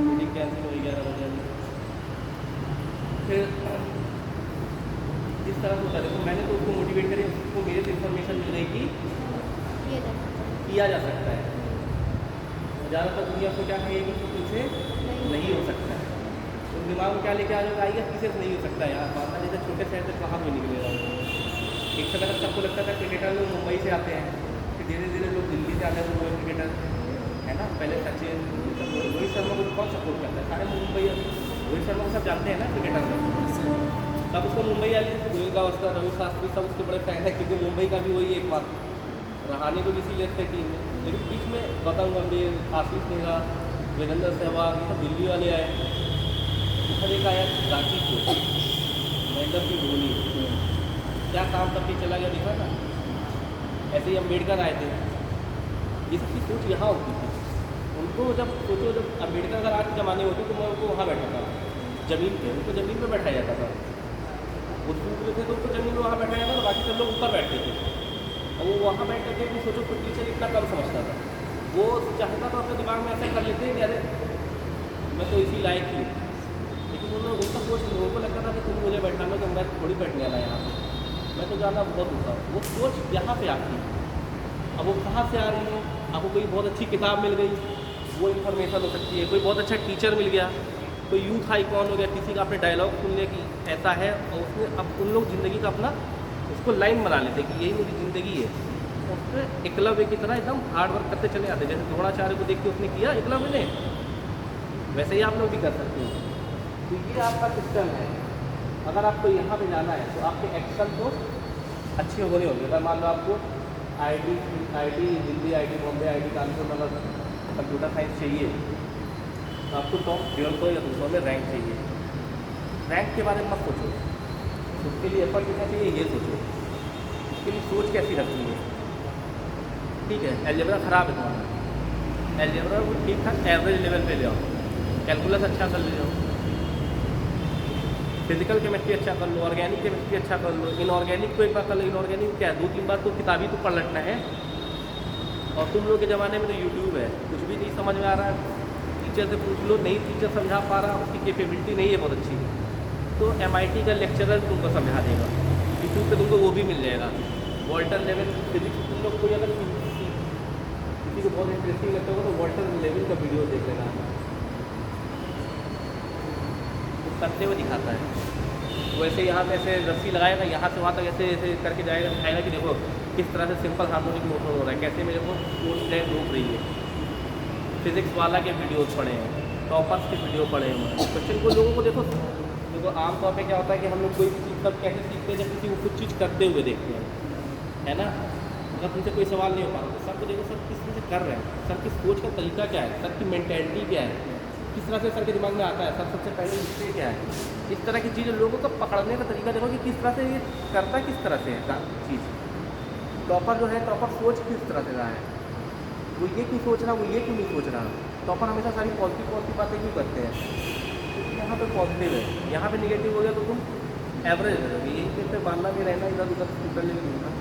मीटिंग कैंसिल हो 11 बजे। फिर इस तरह होता है, तो मैंने तो उसको मोटिवेट करी, उसको मेरे से इन्फॉर्मेशन किया जा सकता है। ज़्यादातर दुनिया को क्या कहेगी कि तुझसे नहीं हो सकता है। तो दिमाग में क्या लेके आ जाएगा, आएगा किसी से नहीं हो सकता है यार, मानना जैसे छोटे शहर से कहाँ भी निकलेगा। एक समय तक सबको लगता था क्रिकेटर लोग मुंबई से आते हैं, फिर धीरे धीरे लोग दिल्ली से आते हैं मुंबई क्रिकेटर, है ना। पहले सचिन, रोहित शर्मा को कौन सपोर्ट करता है, सारे मुंबई, रोहित शर्मा को सब जानते हैं ना क्रिकेटर में। तब उसको मुंबई आ गई, गोयल गावस्कर, रवि शास्त्री सब उसके बड़े फैन है, क्योंकि मुंबई का भी वही एक बात रहाने को इसीलिए थे टीम में। लेकिन बीच में गौतम गंभीर, आशीष नेहरा, वीरेंद्र सहवाग, ये सब दिल्ली वाले आए। इधर एक आया रांची को, महेंद्र सिंह धोनी, क्या काम करके चला गया दिखा ना। ऐसे ही अम्बेडकर आए थे, ये सब की सोच यहाँ होती थी। उनको जब सोचो, जब अम्बेडकर अगर आज के ज़माने में होती तो मैं उनको वहाँ बैठा था ज़मीन पे, उनको ज़मीन पे बैठाया जाता था। वो दूर थे तो उनको ज़मीन में वहाँ बैठाया जाता था, बाकी सब लोग ऊपर बैठते थे। और वो वहाँ बैठ करके भी सोचो कोई टीचर इतना कम समझता था, वो चाहता था अपने दिमाग में ऐसा कर लेते हैं कि अरे मैं तो इसी लायक ही हूँ। लेकिन उन्होंने उनका सोच, लोगों को लगता था कि तुम मुझे बैठाना, तो मैं थोड़ी बैठने वाला यहाँ पे, मैं तो जाना बहुत होता हूँ। वो सोच यहाँ पे आती है। अब वो कहाँ से आ रही है, आपको कोई बहुत अच्छी किताब मिल गई, वो इन्फॉर्मेशन हो सकती है, कोई बहुत अच्छा टीचर मिल गया, कोई यूथ आइकॉन हो गया, किसी का आपने डायलॉग सुन लिया कि ऐसा है, और उसने अब उन लोग ज़िंदगी का अपना उसको लाइन बना लेते कि यही मेरी ज़िंदगी है। उसने एकलव्य की तरह एकदम हार्ड वर्क करते चले आते, जैसे द्रोणाचार्य को देख के उसने किया एकलव्य ने, वैसे ही आप लोग भी कर सकते हो। तो ये आपका सिस्टम है। अगर आपको यहाँ पे जाना है तो आपके एक्शन तो अच्छे होने होंगे। अगर मान लो आपको IT Delhi, IT Bombay, IT Kanpur, मतलब कंप्यूटर साइंस चाहिए, तो आपको टॉप 150 या 200 में रैंक चाहिए। रैंक के बारे में मत सोचो, उसके लिए एफर्ट कितना चाहिए ये सोचो, उसके लिए सोच कैसी रखनी है। ठीक है, अलजेब्रा ख़राब है तुम्हारा, अलजेब्रा को ठीक ठाक एवरेज लेवल पे ले आओ, कैलकुलस अच्छा कर ले जाओ, फिजिकल केमिस्ट्री अच्छा कर लो, ऑर्गेनिक केमिस्ट्री अच्छा कर लो, इनऑर्गेनिक को एक बार कर लो। इनऑर्गेनिक क्या है, 2-3 बार तो किताबी तो पढ़ लेना है। और तुम लोग के ज़माने में तो यूट्यूब है, कुछ भी नहीं समझ में आ रहा है टीचर से पूछ लो, नहीं टीचर समझा पा रहा, उसकी कैपेबिलिटी नहीं है बहुत अच्छी, तो MIT का लेक्चरर तुमको समझा देगा, यूट्यूब पे तुमको वो भी मिल जाएगा। वॉल्टर लेवल फिजिक्स, तुम लोग कोई अगर किसी को बहुत इंटरेस्टिंग लगता होगा तो वॉल्टर लेवल का वीडियो देख लेना, वो करते हुए दिखाता है। वैसे यहाँ पे ऐसे रस्सी लगाएगा, यहाँ से वहाँ तक ऐसे ऐसे करके जाएगा, दिखाएगा कि देखो किस तरह से सिंपल हार्मोनिक मोशन हो रहा है, कैसे मेरे को कोर्स लाइन रोक रही है। फिजिक्स वाला के वीडियोस पढ़े हैं, टॉपर्स के वीडियो पढ़े हैं। क्वेश्चन को लोगों को देखो आमतौर पे क्या होता है कि हम लोग कोई भी चीज़ तब कैसे सीखते हैं जब किसी को कुछ चीज़ करते हुए देखते हैं, है ना। अगर तुमसे कोई सवाल नहीं हो पा रहा तो सर को देखो, सर किस तरह से कर रहे हैं, सर की सोच का तरीका क्या है, सर की मेंटेलिटी क्या है, किस तरह से सर के दिमाग में आता है, सर सबसे पहले इससे क्या है। इस तरह की चीज़ें लोगों को पकड़ने का तरीका देखो कि किस तरह से ये करता, किस तरह से है चीज़। टॉपर जो है, टॉपर सोच किस तरह से रहा है, वो ये क्यों सोच रहा, वो ये क्यों नहीं सोच रहा। टॉपर हमेशा सारी पॉजिटिव बातें क्यों करते हैं, क्योंकि यहाँ पे पॉजिटिव है, यहाँ पे निगेटिव हो गया तो तुम एवरेज हो जाओगे। यही पे मानना भी रहना, इधर उधर उधर नहीं होगा।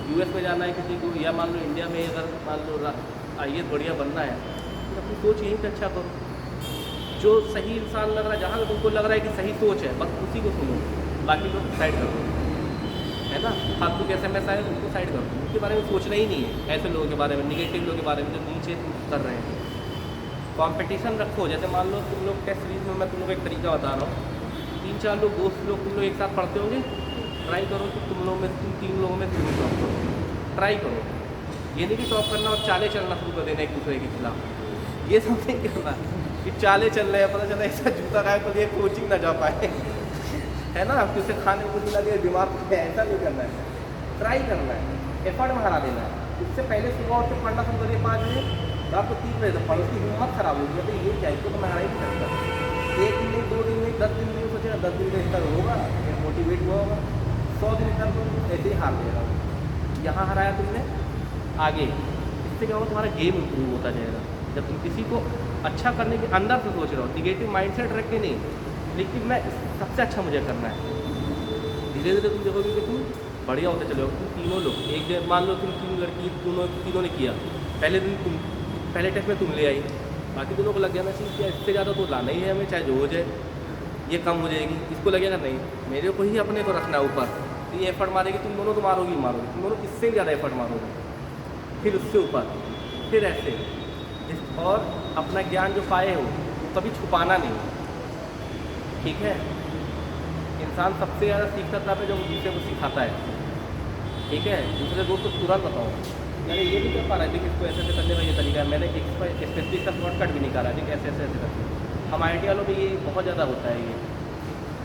US में जाना है किसी को, या मान लो इंडिया में अगर मान लो IAS बढ़िया बनना है तो अपनी सोच यहीं पे अच्छा करो। जो सही इंसान लग रहा है, जहाँ तुमको लग रहा है कि सही सोच है, बस उसी को सुनो, बाकी लोग साइड कर दो, है ना। फालतू के SMS आए उनको साइड कर दो, उनके बारे में सोचना ही नहीं है। ऐसे लोगों के बारे में, निगेटिव लोगों के बारे में जो नीचे कर रहे हैं। कंपटीशन रखो, जैसे मान लो तुम लोग टेस्ट सीरीज में, मैं तुम लोग एक तरीका बता रहा हूँ, 3-4 लोग दोस्त लोग तुम लोग एक साथ पढ़ते होंगे, ट्राई करो कि तुम लोग में 3 लोगों में तुम टॉप करो, ट्राई करो। ये नहीं कि टॉप करना और चाले चलना शुरू कर देना एक दूसरे के खिलाफ, ये सब नहीं करना कि चाले चल रहे हैं, पता चला ऐसा जूता खाए तो ये कोचिंग ना जा पाए, है ना, कि उसे खाने को कुछ लगे, बीमार है, ऐसा नहीं करना है। ट्राई करना है, एफर्ट में हरा देना है। उससे पहले सुबह उठ के पढ़ना शुरू करिए 5 बजे, रात को 3 बजे तक पढ़ो, उसकी हिम्मत खराब होगी। तो ये क्या, इसको तो मैं हरा ही नहीं सकता। 1 दिन नहीं, 2 दिन नहीं, 10 दिन नहीं सोचेगा, 10 दिन का स्तर होगा, फिर मोटिवेट हुआ होगा, 100 दिन तक तो ऐसे ही हार देगा। यहाँ हराया तुमने, आगे इससे क्या होगा, तुम्हारा गेम इम्प्रूव होता जाएगा। जब तुम किसी को अच्छा करने के अंदर से सोच रहे हो, निगेटिव माइंडसेट रख के नहीं, लेकिन मैं सबसे अच्छा मुझे करना है, धीरे धीरे तुम देखोगे कि तुम बढ़िया होते चले हो। तुम तीनों लोग एक दिन, मान लो तुम 3 लड़की, तीनों ने किया, पहले दिन तुम पहले टेस्ट में तुम ले आई, बाकी दोनों को लग जाना चाहिए कि इससे ज़्यादा तो लाना ही है हमें, चाहे जो हो जाए, ये कम हो जाएगी। इसको लगेगा नहीं, मेरे को ही अपने को रखना है ऊपर, तो ये एफर्ट मारेगी, तुम दोनों तो मारोगी, तुम दोनों इससे ज़्यादा एफर्ट मारोगे। फिर उससे ऊपर, फिर ऐसे और अपना ज्ञान जो पाए हो वो कभी छुपाना नहीं। ठीक है, इंसान सबसे ज़्यादा सीखता तब है जब दूसरे को सिखाता है। ठीक है, दूसरे दोस्त को तुरंत बताओ, अरे ये नहीं कर पा रहा है, देखिए इसको ऐसे ऐसे करने का ये तरीका है, मैंने एक स्पेसिफिक का शॉर्टकट भी निकाला, ठीक है, ऐसे ऐसे ऐसे करके। हम IT वालों में ये बहुत ज़्यादा होता है ये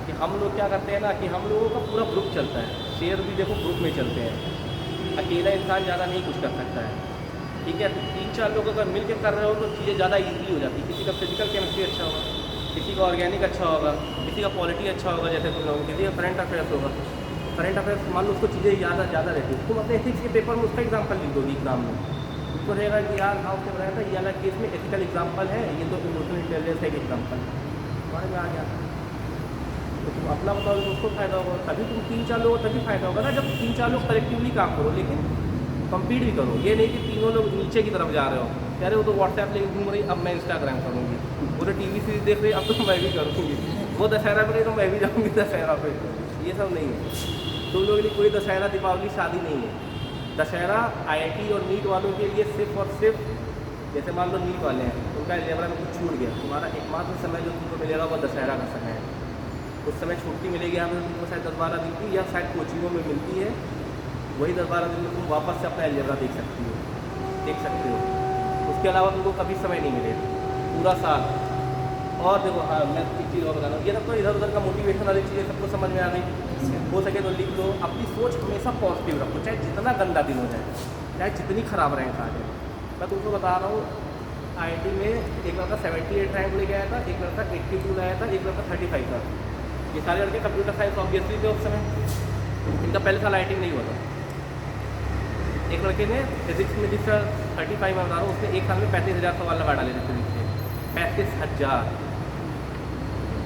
कि हम लोग क्या करते हैं ना कि हम लोगों का पूरा ग्रुप चलता है, शेयर भी देखो ग्रुप में चलते हैं, अकेला इंसान ज़्यादा नहीं कुछ कर सकता है। ठीक है, तो 3-4 लोग अगर मिल के कर रहे हो तो चीज़ें ज़्यादा ईजी हो जाती है। किसी का फिजिकल केमिस्ट्री अच्छा होगा, किसी का ऑर्गेनिक अच्छा होगा, किसी का पॉलिटी अच्छा होगा, जैसे तुम लोग, किसी का करंट अफेयर्स होगा। करंट अफेयर्स मान लो उसको चीज़ें ज़्यादा रहती है, तुम अपने एथिक्स के पेपर में उसका एग्जाम्पल लिख दोगी एग्जाम में, उसको रहेगा कि यार हाँ उसने बनाया था ये अलग केस में एथिकल एग्जाम्पल है, ये तो इमोशनल इंटेलिजेंस है एक एग्जाम्पल तुम्हारे में आ गया। तो तुम अपना बताओ तो उसको फायदा होगा, तभी तुम 3-4 लोगों तभी फायदा होगा ना जब 3-4 लोग कलेक्टिवली काम करो, लेकिन कम्पीट भी करो। ये नहीं कि तीनों लोग नीचे की तरफ जा रहे हो, कह रहे हो तो व्हाट्सएप लेके घूम रही, अब मैं इंस्टाग्राम करूँगी, वो तो TV सीरीज देख रही, अब तो मैं भी करूँगी, वो दशहरा पे नहीं तो मैं भी जाऊँगी दशहरा पे। ये सब नहीं है, तुम लोगों के लिए कोई दशहरा दीपावली शादी नहीं है। दशहरा IIT और नीट वालों के लिए सिर्फ और सिर्फ, जैसे मान लो नीट वाले हैं, उनका अलजेब्रा में कुछ छूट गया, तुम्हारा एकमात्र समय जो तुमको मिलेगा वो दशहरा का समय है। उस समय छुट्टी मिलेगी यहाँ पर तुमको शायद 10-12 दिन की, या शायद कोचिंगों में मिलती है, वही 10-12 दिन में तुम वापस से अपना अलजेब्रा देख सकते हो। उसके अलावा तुमको कभी समय नहीं मिलेगा पूरा साल। और देखो, हाँ मैं एक चीज़ और बता रहा हूँ, ये तो इधर उधर का मोटिवेशन वाली चीज़ें सबको समझ में आ गई, हो सके तो लिख दो। अपनी सोच हमेशा पॉजिटिव रखो, चाहे जितना गंदा दिन हो जाए, चाहे जितनी ख़राब रैंक आ जाए। मैं तुमको बता रहा हूँ, IIT में एक लड़का 78 रैंक लेके आया था, एक लड़का 82 लाया था, एक लड़का 35 था। ये सारे लड़के कंप्यूटर साइंस ऑब्वियसली थे उस समय, इनका पहले साल IIT में नहीं हुआ था। एक लड़के ने फिजिक्स में जिसका 35 में बता रहा हूँ, उसने एक साल में 35,000 सवाल लगा डाले थे फिजिक्स के, 35,000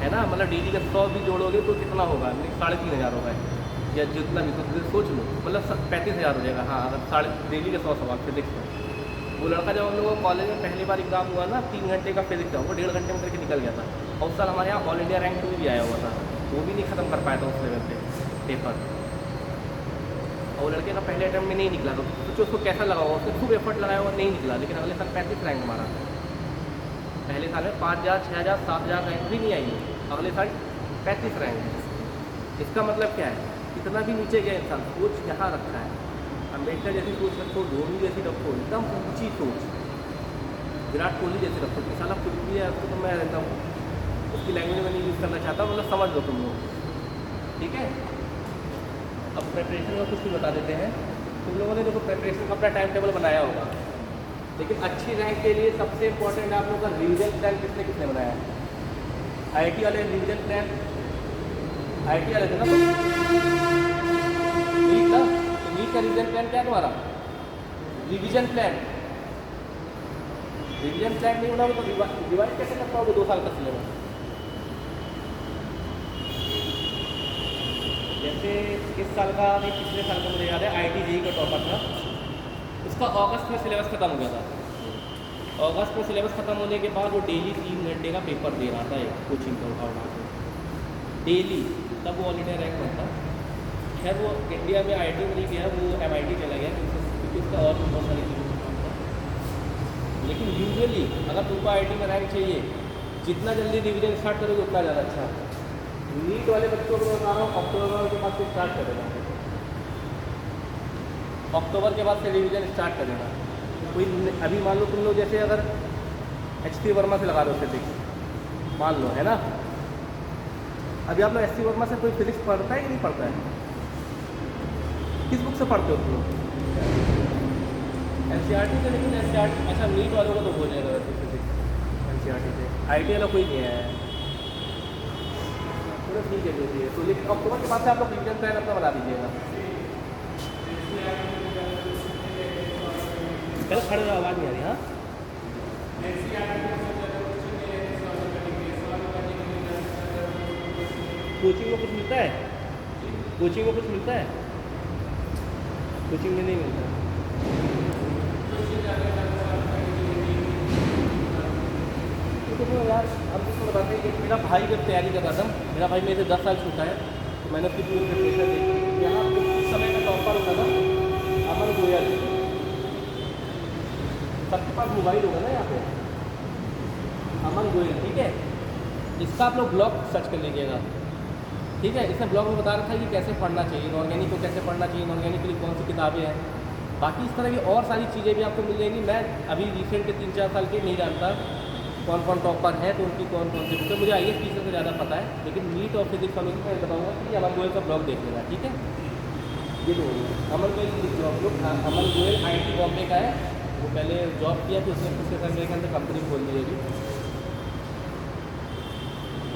है ना, मतलब डेली का 100 भी जोड़ोगे तो कितना होगा, 3,500 होगा, या जितना भी तो सोच लो, मतलब 35,000 हो जाएगा। हाँ, अगर डेली के 100 सवाल फिजिक्स में। वो लड़का जब हम लोग कॉलेज में पहली बार एग्जाम हुआ ना, 3 घंटे का फिजिक्स था, वो 1.5 घंटे में करके निकल गया था। और उस साल हमारे यहाँ ऑल इंडिया रैंक 2 भी आया हुआ था, वो भी नहीं ख़त्म कर पाया था उस लेवल पे पेपर। और वो लड़के का पहले अटैम्प्ट में नहीं निकला, तो सोचो उसको कैसा लगा होगा, उसने खूब एफर्ट लगाया और नहीं निकला, लेकिन अगले साल 35 रैंक हमारा। पहले साल में 5,000, 6,000, 7,000 रैंक भी नहीं आई, अगले साल 35 रैंक है। इसका मतलब क्या है, इतना भी नीचे गया इंसान, सोच यहाँ रखा है। अम्बेडकर जैसी सोच रखो, धोनी जैसी रखो, एकदम ऊँची सोच, विराट कोहली जैसे रखो, कि साला कुछ भी है उसको तो मैं एकदम उसकी लैंग्वेज में नहीं यूज़ करना चाहता, मतलब समझ लो तुम लोग। ठीक है, अब प्रेपरेशन का कुछ भी बता देते हैं। तुम लोगों ने देखो प्रेपरेशन का अपना टाइम टेबल बनाया होगा, लेकिन अच्छी रैंक के लिए सबसे इंपॉर्टेंट है आप लोगों का रिवीजन प्लान किसने बनाया है। IIT वाले रिवीजन प्लान, IIT वाले थे ना, नीट ना, तो नीट का रिवीजन प्लान क्या है तुम्हारा, रिवीजन प्लान। रिवीजन प्लान नहीं बनाओगे तो रिवाइज कैसे कर पाओगे 2 साल का सिलेबस। जैसे इस साल का नहीं, पिछले साल का मुझे याद है, IIT JEE का टॉपर था, उसका अगस्त में सिलेबस ख़त्म हो गया था। अगस्त में सिलेबस ख़त्म होने के बाद वो डेली 3 घंटे का पेपर दे रहा था, एक कोचिंग का उठा डेली, तब वो ऑल इंडिया रैंक बनता। खैर वो इंडिया में IIT में नहीं गया, वो MIT चला गया, क्योंकि उसका और भी बहुत सारी चीज़ें था। लेकिन यूजुअली अगर तुमको IIT में रैंक चाहिए, जितना जल्दी रिवीजन स्टार्ट करोगे उतना ज़्यादा अच्छा। नीट वाले बच्चों को बता रहा हूँ, अक्टूबर के बाद से स्टार्ट करेगा, अक्टूबर के बाद से रिवीजन स्टार्ट करेगा। कोई अभी मान लो तुम लोग जैसे अगर HC वर्मा से लगा रहे हो फिजिक्स, मान लो, है ना, अभी आप लोग HC वर्मा से कोई फिजिक्स पढ़ता है कि नहीं पढ़ता है, किस बुक से पढ़ते हो तुम लोग, NCERT से। लेकिन NCERT, अच्छा नीट वालों को तो हो जाएगा वैसे फिजिक्स NCERT से, IIT वाला कोई नहीं है, चलो ठीक है जो भी है। तो लेकिन अक्टूबर के बाद से आप लोग रिवीजन प्लान अपना बना दीजिएगा। कल खड़े हो, आवाज़ नहीं आ रही। हाँ, कोचिंग में कुछ मिलता है, कोचिंग में कुछ मिलता है, कोचिंग में नहीं मिलता। तो यार अब इसको बताते हैं कि मेरा भाई जब तैयारी कर रहा था, मेरा भाई मेरे से 10 साल छोटा है, तो मैंने उसकी पूरी प्रिपरेशन देखी। यहाँ उस समय का टॉपर होता था अमन गोयल, सबके पास मोबाइल होगा ना यहाँ पे, अमन गोयल, ठीक है। इसका आप लोग ब्लॉग सर्च कर लीजिएगा, ठीक है। इसने ब्लॉग में बता रखा है कि कैसे पढ़ना चाहिए, इनऑर्गेनिक को कैसे पढ़ना चाहिए, इनऑर्गेनिक के लिए कौन सी किताबें हैं, बाकी इस तरह की और सारी चीज़ें भी आपको मिल जाएंगी। मैं अभी रिसेंट के 3-4 साल के नहीं जानता कौन कौन टॉपर है, तो उनकी कौन कौन सी बुक है, मुझे IAS टीचर से ज़्यादा पता है, लेकिन नीट और फिजिक्स वालों को मैं बताऊँगा कि अमन गोयल का ब्लॉग देख लेना, ठीक है। ये तो अमन गोयल की जॉब लोग, अमन गोयल IT बॉम्बे का है, वो पहले जॉब किया तो उसने उसके साथ मेरे अंदर कंपनी खोल दी है।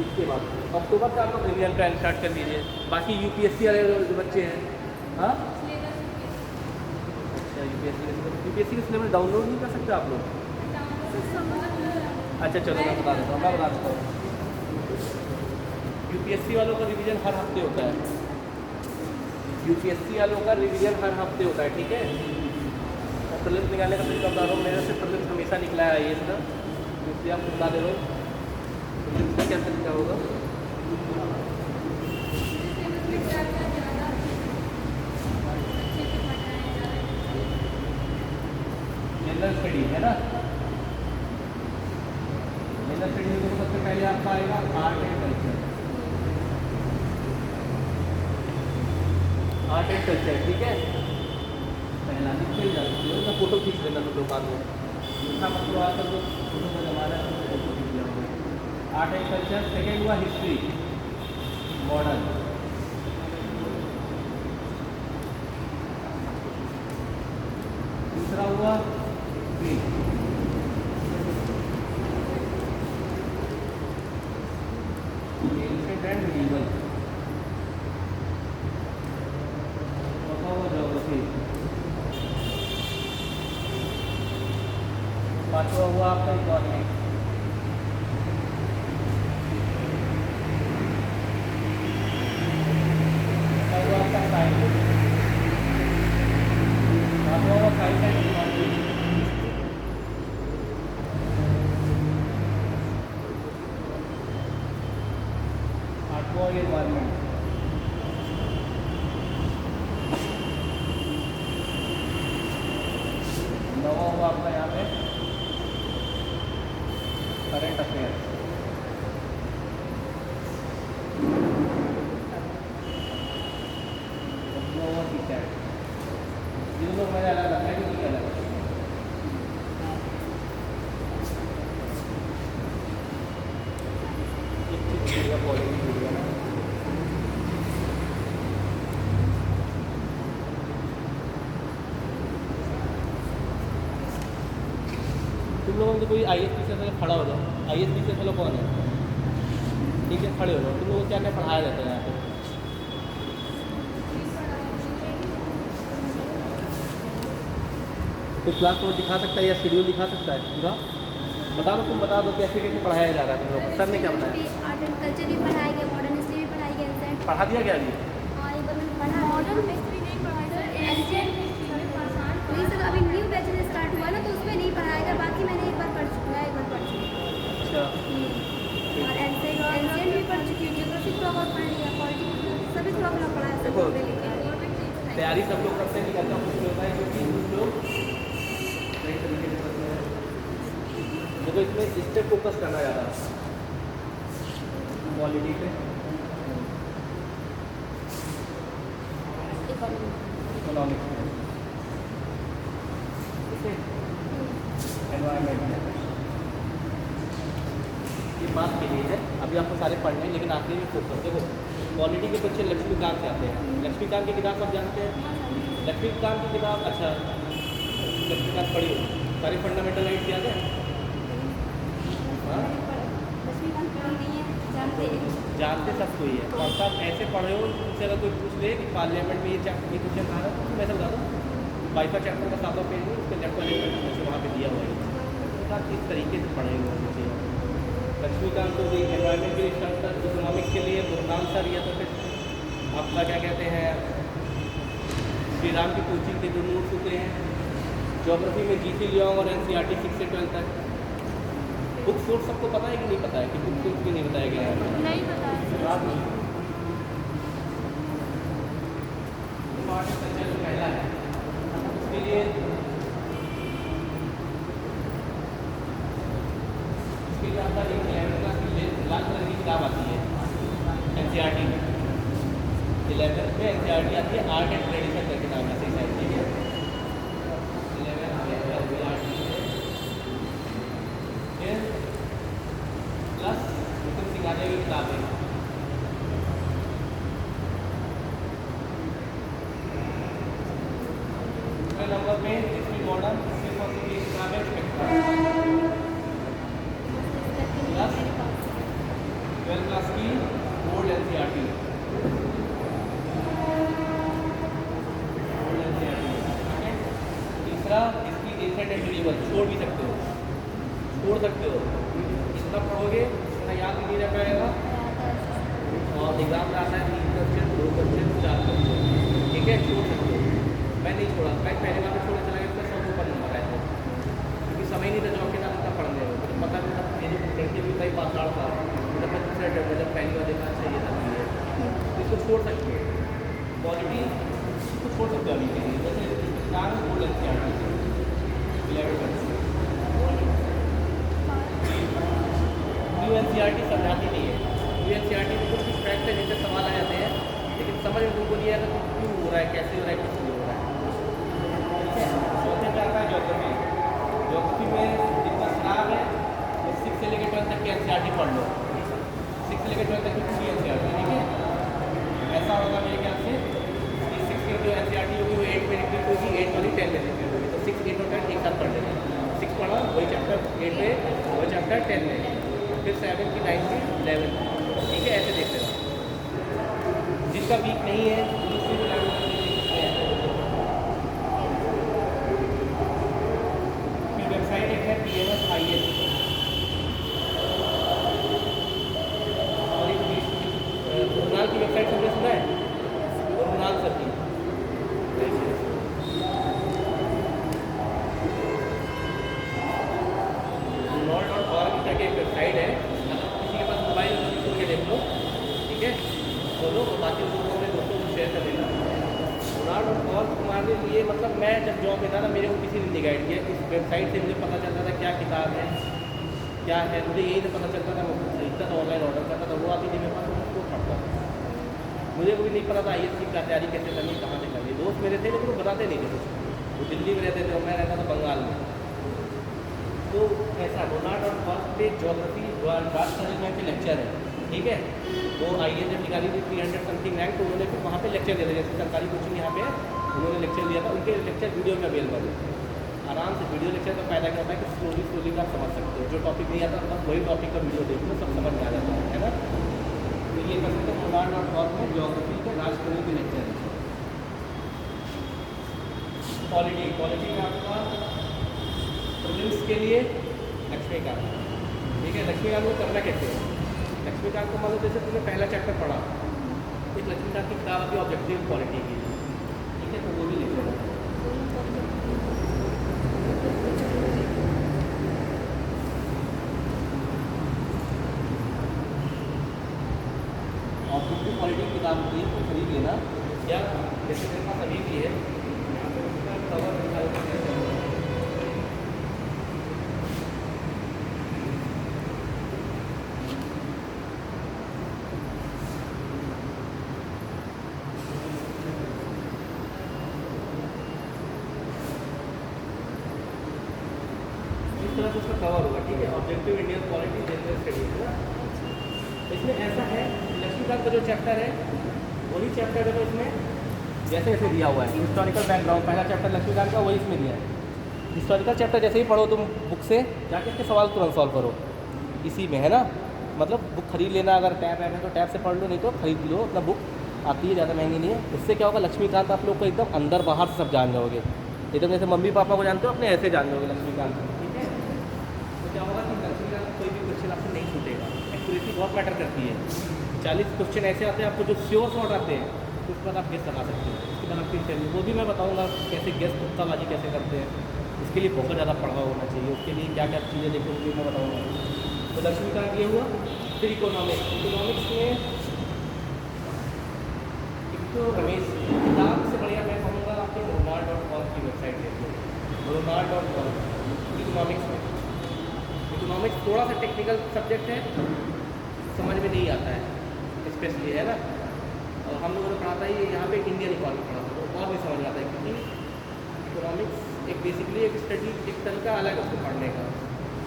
इसके बाद अक्टूबर से आप लोग रिविजन प्लान स्टार्ट कर दीजिए। बाकी UPSC वाले जो बच्चे हैं, हाँ अच्छा UPSC का सिलेबस डाउनलोड नहीं कर सकते आप लोग? अच्छा चलो मैं बता देता हूँ, मैं बता देता हूँ। UPSC वालों का रिवीजन हर हफ्ते होता है, UPSC वालों का रिवीजन हर हफ्ते होता है, ठीक है। और प्रीलिम्स निकालने का तरीका बता रहा हूँ, मेरे से प्रीलिम्स हमेशा निकला है IAS का, इसलिए आपको बता दे रहा हूँ प्रीलिम्स का क्या तरीका होगा। जनरल स्टडी है ना, जनरल स्टडी में सबसे पहले आपका आएगा art and culture, art and culture, ठीक है। पहला लिखते ही जाते हो, तो फोटो खींच लेना तो दुकान में लिखा मतलब आकर तो फोटो का जमाना है, तो फोटो खींच लिया होगा। Art and culture. सेकेंड हुआ हिस्ट्री मॉडर्न, दूसरा हुआ ग्रीक, एंशिएंट एंड मिडीवल, चौथा हुआ ज्योग्राफी, पांचवा हुआ आपका इकोनॉमिक, छठा हुआ आपका साइंस, सातवां हुआ साइंस एंड टेक्नोलॉजी, आठवां एनवायरमेंट, नौवां हुआ आपका यहाँ पे करंट अफेयर, दसवां हुआ CSAT। ये लोग मेरे अलग अलग है, क्योंकि अलग एक चीज़ बढ़िया पॉलिसी बढ़िया ना, तुम लोगों को कोई IAS टीचर से खड़ा हो जाओ, IAS टीचर वाला कौन है, ठीक है, खड़े हो जाओ। तुम लोगों को क्या क्या पढ़ाया जाता है यहाँ पे? तो क्लास को दिखा सकता है या शेड्यूल दिखा सकता है पूरा? बता दो, तुम बता दो कैसे कैसे पढ़ाया जा रहा है तुम लोग, सर ने क्या बताया? आर्ट एंड कल्चर भी पढ़ाया गया, मॉडर्न हिस्ट्री भी पढ़ाई गया, एंशिएंट। पढ़ा दिया गया अभी? हाँ एक बार मैंने पढ़ा मॉडर्न हिस्ट्री नहीं पढ़ाई सर, एंशिएंट हिस्ट्री पासान। वही सर अभी न्यू बैच स्टार्ट हुआ ना, तो उसमें नहीं पढ़ाया गया, बाकी मैंने एक बार पढ़ चुका है, एक बार पढ़ चुकी हूँ। अच्छा और एंशिएंट भी पढ़ चुकी हूँ, ज्योग्राफी थोड़ा बहुत पढ़ लिया, पॉलिटिक्स सभी थोड़ा बहुत पढ़ा है सब देखो, पूरे लेके। तैयारी सब लोग करते हैं, नहीं करते कुछ होता है, क्योंकि कुछ लोग सही तरीके से करते हैं। देखो इसमें इस पर फोकस करना ज़्यादा, क्वालिटी पे, इकोनॉमिक्स में, ठीक है, एनवायरनमेंट में। ये बात के लिए है, अभी आपको सारे पढ़ने हैं, लेकिन आखिरी में फोकस। देखो क्वालिटी के बच्चे लक्ष्मीकांत से आते हैं, लक्ष्मीकांत की किताब आप जानते हैं? लक्ष्मीकांत की किताब, अच्छा लक्ष्मीकांत पढ़ी हो, सारे फंडामेंटल राइट्स याद है? हाँ जानते सब कोई है, और सब ऐसे पढ़े हो, तुमसे अगर कोई पूछ ले कि पार्लियामेंट में ये चैप्टर ये क्वेश्चन आ रहा है, तो मैं ऐसा बता दूँ 22वां चैप्टर का 7वां पेज में उसके लेफ्ट वाले से वहाँ पे दिया हुआ है, तो किस तरीके से पढ़े हुए बच्चे। लक्ष्मीकांत को भी एनवायरमेंट के लिए सर, इकोनॉमिक्स के लिए मुरनाम सर, या तो फिर आपका क्या कहते हैं श्री राम की कोचिंग के जो नोट्स होते हैं। ज्योग्राफी में GC लियोंग और NCERT 6 से 12 तक। बुक सोर्स सबको पता है कि नहीं पता है, कि बुक सोर्स भी नहीं बताया गया है? नहीं पता है सर। पहला है उसके लिए आपका एक 11th क्लास की लाल कलर की किताब आती है NCERT में। 11th में NCERT आती है, आर्ट एंड ट्रेडिशन करके नाम है सही साइड, ठीक है। 11th में NCERT है, फिर प्लस उसको सिखाने की किताब है। नंबर में हिस्ट्री मॉडर्न इसमें कौन सी किताब है? प्लस 12th क्लास की बोर्ड NCERT, तीसरा इसकी एंशिएंट एंड मिडिवल छोड़ भी सकते हो, छोड़ सकते हो, इतना पढ़ोगे इतना याद भी नहीं रह पाएगा और एग्जाम में आता है 3 क्वेश्चन 2 क्वेश्चन 4 क्वेश्चन, ठीक है, छोड़ सकते हो। मैं नहीं छोड़ा, मैं पहले बार में छोड़ने चला गया, उसका 100 ऊपर नंबर आया था क्योंकि समय नहीं था जॉब के साथ उतना पढ़ने में, मुझे पता नहीं था मेरी लड़के भी कई पास था, जब मैं दूसरे जब पहली बार देखना चाहिए था मुझे, इसको छोड़ सकते हो। क्वालिटी इसको छोड़ सकते हो अभी के लिए, जैसे board NCERT 11th new NCERT समझाती नहीं है। न्यू NCERT में कुछ फैक्ट है जिससे सवाल आ जाते हैं, लेकिन समझ में तुमको नहीं आएगा तो क्यों हो रहा है, कैसे हो रहा है, किस लिए हो रहा है, ठीक है। चौथे में आता है ज्योग्राफी। ज्योग्राफी में जितना खराब है वो 6 से लेकर 12 तक की NCERT पढ़ लो, 6 से लेकर 12 तक की पूरी NCERT, ठीक है। ऐसा होगा मेरे ख्याल से 6 की जो NCERT होगी वो 8 में रिपीट होगी, 8 वाली 10 में रिपीट होगी, तो 6, 8 और 10 एक साथ पढ़ लेना। 6 पढ़ा वही चैप्टर 8 में, वही चैप्टर 10 में, फिर 7 की 9 की 11, ठीक है, ऐसे देखते हैं। जिसका वीक नहीं है उसको भी लागू करके देख सकते हैं। फिर वेबसाइट एक है PMSIS और एक रुनाल की वेबसाइट सबने सुना है, रुनाल सर की runaal.org करके एक वेबसाइट है, अगर किसी के पास मोबाइल खोल के देख लो, ठीक है, बोलो और बाकी लोगों में दोस्तों को शेयर कर देना। runaal.org तुम्हारे लिए मतलब मैं जब जॉब में था ना, मेरे को किसी ने नहीं गाइड किया, इस वेबसाइट से मुझे पता चलता था क्या किताब है क्या है, मुझे यही तो पता चलता था, मैं खरीदता था, ऑनलाइन ऑर्डर करता था, वो आती थी मेरे पास, उसको पढ़ता था। मुझे को भी नहीं पता था IAS की तैयारी कैसे करनी, कहाँ से करनी। दोस्त मेरे थे लेकिन वो बताते नहीं थे कुछ, वो दिल्ली में रहते थे और मैं रहता था बंगाल में। तो ऐसा runaal.org पे ज्योग्राफी राजस्थान में के लेक्चर है, ठीक है, वो IAS जब निकाली थी 300 समथिंग रैंक, तो उन्होंने फिर वहाँ पे लेक्चर दिया था, जैसे सरकारी कोचिंग यहाँ पे है, उन्होंने लेक्चर दिया था, उनके लेक्चर वीडियो में अवेलेबल है। आराम से वीडियो लेक्चर का फायदा क्या होता है कि स्लोली आप समझ सकते हो, जो टॉपिक नहीं आता बस वही टॉपिक का वीडियो देख लो, सब समझ में आ जाता है ना। तो ये कर सकते हैं runaal.org में ज्योग्राफी के राजस्थान के लेक्चर है। क्वालिटी में आपका प्रीलिम्स के लिए लक्ष्मीकांत, ठीक है। लक्ष्मीकांत को करना कैसे है? लक्ष्मीकांत को मान लो जैसे तुमने पहला चैप्टर पढ़ा, एक लक्ष्मीकांत की किताब आती है ऑब्जेक्टिव क्वालिटी की, ठीक है, तो वो भी लिख लेना। ऑब्जेक्टिव क्वालिटी की किताब होती है तो खरीद लेना, या जैसे मेरे पास अभी भी है कवर इस तरह से उसका कवर होगा, ठीक है। Objective Indian quality general studies है ना, इसमें ऐसा है लक्ष्मीकांत का जो चैप्टर है वही चैप्टर देखो इसमें जैसे जैसे दिया हुआ है। हिस्टोरिकल बैकग्राउंड पहला चैप्टर लक्ष्मीकांत का वही इसमें दिया है। हिस्टोरिकल चैप्टर जैसे ही पढ़ो तुम बुक से जाके इसके सवाल तुरंत सॉल्व करो, इसी में है ना। मतलब बुक खरीद लेना, अगर टैब है तो टैब से पढ़ लो, नहीं तो खरीद लो, अपना बुक आती है, ज़्यादा महंगी नहीं है। इससे क्या होगा, लक्ष्मीकांत आप लोग को एकदम अंदर बाहर से सब जान जाओगे, एकदम जैसे मम्मी पापा को जानते हो अपने ऐसे जान जाओगे लक्ष्मीकांत, ठीक है। तो क्या होगा कि लक्ष्मीकांत कोई भी क्वेश्चन आपसे नहीं छूटेगा, एक्यूरेसी बहुत मैटर करती है। 40 क्वेश्चन ऐसे आते हैं आपको जो श्योर शॉर्ट आते हैं, तो उसके बाद आप गेस लगा सकते हो, उसके बाद आपकी इंटरव्यू वो भी मैं बताऊँगा कैसे गेस तुक्काबाजी कैसे करते हैं। इसके लिए बहुत ज़्यादा पढ़ा होना चाहिए, उसके लिए क्या क्या चीज़ें देखो वो मैं बताऊँगा। तो लक्ष्मीकांत ये हुआ। फिर इकोनॉमिक्स में एक तो रमेश किताब से बढ़िया मैं कहूँगा आपके runaal.org की वेबसाइट देखो, runaal.org। इकोनॉमिक्स थोड़ा सा टेक्निकल सब्जेक्ट है, समझ में नहीं आता है स्पेशली, है ना। और हम लोगों ने पढ़ा था ये यहाँ पे इंडियन इकोनॉमी पढ़ा था, तो बहुत नहीं समझ में आता है, क्योंकि इकोनॉमिक्स एक बेसिकली एक स्टडी एक तरीका अलग है उसको पढ़ने का,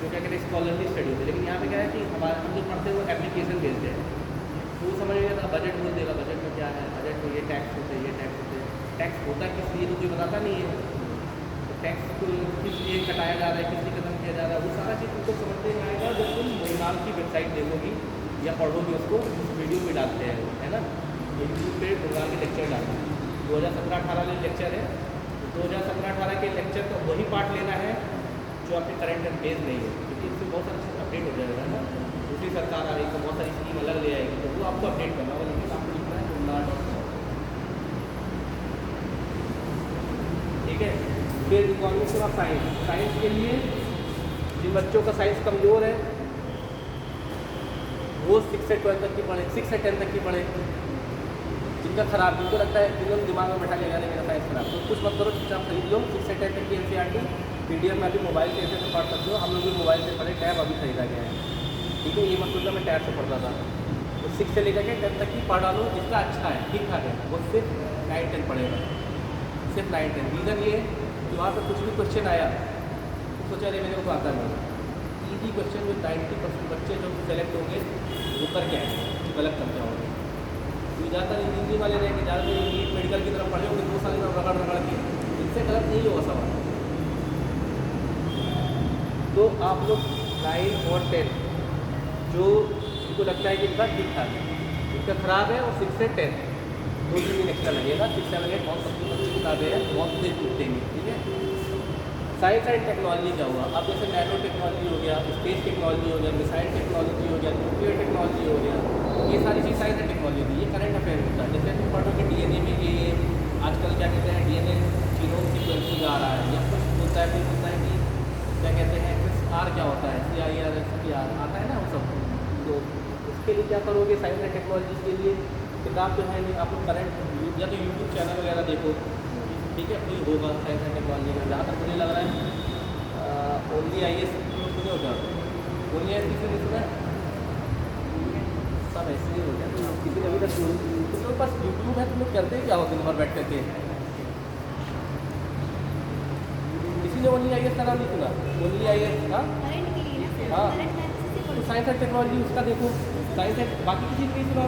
जो क्या कहते हैं स्कॉलरली स्टडी होती है। लेकिन यहाँ पे क्या है कि हम जो पढ़ते हैं वो एप्लीकेशन बेस्ड है, तो वो समझ में आता बजट बोल देगा, बजट में क्या है, बजट में ये टैक्स होते हैं, ये टैक्स होते हैं, टैक्स होता किस लिए तो कोई बताता नहीं है, तो टैक्स को किस लिए कटाया जा रहा है, किस लिए खत्म किया जा रहा है, वो सारा चीज़ तुमको समझ में आएगा जब तुम मोइनाल की वेबसाइट देखोगी या पढ़ोगी उसको, उस वीडियो में डालते हैं, है ना। यूट्यूब पे मोइनाल के लेक्चर डालते हैं, 2017-18 में लेक्चर है, 2017-18 के लेक्चर का वही पार्ट लेना है जो आपके करंट एंड बेस नहीं है, क्योंकि इससे बहुत सारा चीज़ अपडेट हो जाएगा ना। दूसरी सरकार आ रही तो बहुत सारी स्कीम अलग ले आएगी, तो वो आपको अपडेट करना होगा, लेकिन आपको लिखना है मोइनाल.com, ठीक है। फिर इकोनॉमिक्स के बाद साइंस, साइंस के लिए जिन बच्चों का साइंस कमज़ोर है वो 6 से 12 तक की पढ़े, 6 से 10 तक की पढ़े। जिनका खराब, जिनको लगता है जिनको दिमाग में बैठा लेगा मेरा साइंस खराब, तो कुछ मत करो, चुपचाप खरीद लो 6 से 10 तक की NCERT। PDF में अभी मोबाइल से ऐसे पढ़ सकते हो, हम लोग भी मोबाइल से पढ़े, टैब अभी खरीदा गया है, ठीक है। ये मत सोचना मैं टैब से पढ़ता था, तो 6 से लेकर के 10 तक की पढ़ा लो, जिसका अच्छा है, ठीक ठाक है, वो सिर्फ 9-10 पढ़ेगा, सिर्फ 9-10। रीज़न ये कि वहाँ पर कुछ भी क्वेश्चन आया तो सोचा अरे मेरे को आता नहीं, ईजी क्वेश्चन में 90% बच्चे जो सेलेक्ट होंगे वो करके आएंगे, जो गलत करते होंगे। तो ज़्यादातर इंजीनियरिंग वाले रहेंगे, ज़्यादातर इंजीनियरिंग मेडिकल की तरफ पढ़े होंगे 2 साल में रगड़ के, इससे गलत नहीं होगा सवाल। तो आप लोग 9 और 10 जो इनको लगता है कि इनका ठीक ठाक है, इनका ख़राब है, और 6 से 10 2 दिन एक्स्ट्रा लगेगा, 6, 7, 8 बहुत अच्छी किताबें हैं, बहुत तेज छूटेंगी, ठीक है। साइंस एंड टेक्नोलॉजी क्या हुआ, अब जैसे नैनो टेक्नोलॉजी हो गया, स्पेस टेक्नोलॉजी हो गया, मिसाइल टेक्नोलॉजी हो गया, न्यूक्लियर टेक्नोलॉजी हो गया, ये सारी चीज़ साइंस एंड टेक्नोलॉजी थी, ये करंट अफेयर होता है। जैसे तुम पढ़ोगे DNA में ये आजकल क्या कहते हैं DNA जीनोम सीक्वेंसिंग आ रहा है, या कुछ होता है, फिर होता है कि क्या कहते हैं CRISPR क्या होता है, CRISPR आता है ना वो सब। तो उसके लिए क्या करोगे, साइंस एंड टेक्नोलॉजी के लिए किताब जो है नहीं, आप लोग करंट या तो यूट्यूब चैनल वगैरह देखो, ठीक है, कोई होगा साइंस एंड टेक्नोलॉजी का। जहाँ तक मुझे लग रहा है ओनली IAS सुने हो क्या, ओनली IAS किसी ने सुना, सब ऐसे ही हो गया, तो किसी ने अभी तक तुम लोग पास यूट्यूब है, तुम लोग करते ही क्या हो दिन भर बैठ करके, किसी ने ओनली IAS का नाम नहीं सुना, ओनली IAS था, करंट के लिए ना, हाँ। करंट एनालिसिस से तो साइंस एंड टेक्नोलॉजी उसका देखो, साइंस एंड बाकी किसी ने नहीं सुना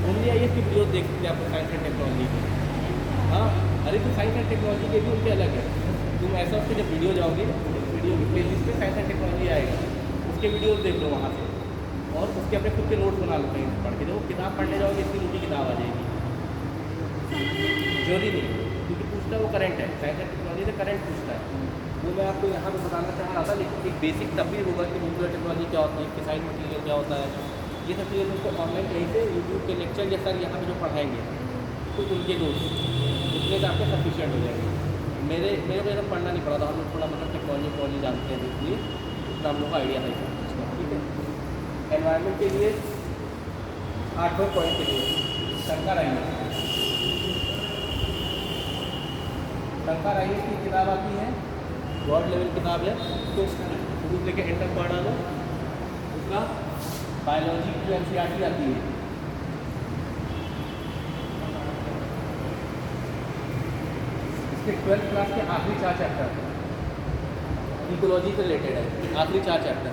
ओनली IAS की वीडियो देख सकते आपको साइंस एंड टेक्नोलॉजी की, हाँ। अरे तो साइंस एंड टेक्नोलॉजी के भी उनके अलग है, तुम ऐसा उसके जब वीडियो जाओगे, वीडियो की प्ले लिस्ट में साइंस एंड टेक्नोलॉजी आएगा, उसके वीडियोज़ देख लो वहाँ से, और उसके अपने खुद के नोट्स बना लो कहीं पढ़ के। देखो किताब पढ़ने जाओगे इतनी मोटी किताब आ जाएगी, जरूरी नहीं, क्योंकि पूछता वो करंट है, साइंस एंड टेक्नोलॉजी से करंट पूछता है। वो मैं आपको यहाँ पे बताना चाह रहा था, लेकिन एक बेसिक तब भी होगा कि न्यूक्लियर टेक्नोलॉजी क्या होता है, फिसाइल मटीरियल क्या होता है, ये सब चीज़ें उसको ऑनलाइन कहीं से यूट्यूब के लेक्चर या सर यहाँ पे जो पढ़ाएंगे तो उनके नोट्स उतने आपके सफिशिएंट हो जाएंगे। मेरे को एकदम पढ़ना नहीं पड़ा था, हम लोग थोड़ा मतलब टेक्नोलॉजी जानते हैं, इसलिए इतना हम लोग का आइडिया था इसका, ठीक है। एनवायरनमेंट के लिए 8वें पॉइंट के लिए शंकर आइएस की किताब आती है, वर्ल्ड लेवल किताब है, तो शुरू लेके एंड तक पढ़ा लो। उसका बायोलॉजी की NCERT आती है, इसके 12th क्लास के आखिरी 4 चैप्टर इकोलॉजी से रिलेटेड है, आखिरी 4 चैप्टर।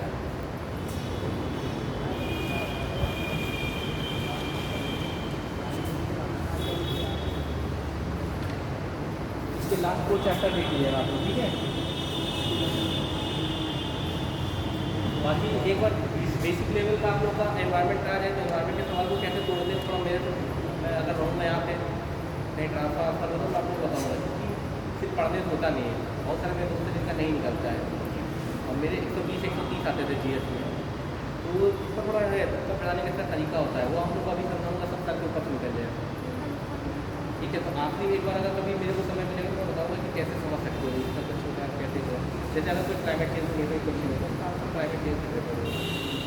इसके लास्ट 2 चैप्टर देख लीजिएगा आप, ठीक है। बाकी एक बार बेसिक लेवल का आप लोग का एनवायरनमेंट आ जाए, तो एनवायरनमेंट के सवाल को कैसे तोड़ते हैं थोड़ा मेरे मैं अगर रहूँ मैं यहाँ पे नहीं ट्रांसफर होता तो मैं आपको बताऊँगा, क्योंकि सिर्फ पढ़ने से होता नहीं है, बहुत सारे मेरे दोस्त जिनका नहीं निकलता है, और मेरे 120-130 आते थे GS में, तो इसका थोड़ा है, सबका पढ़ाने का तरीका होता है, वो हम लोग अभी समझाऊँगा, सब साल के ऊपर निकल जाए, ठीक है। तो आखिरी एक बार अगर कभी मेरे को समय मिलेगा तो मैं बताऊँगा कि कैसे समझ सकते हो इसका क्वेश्चन का, कैसे हो, जैसे अगर कोई क्लाइमेट चेंज रिलेटेड क्वेश्चन है तो आप क्लाइमेट चेंज रिलेटेड हो,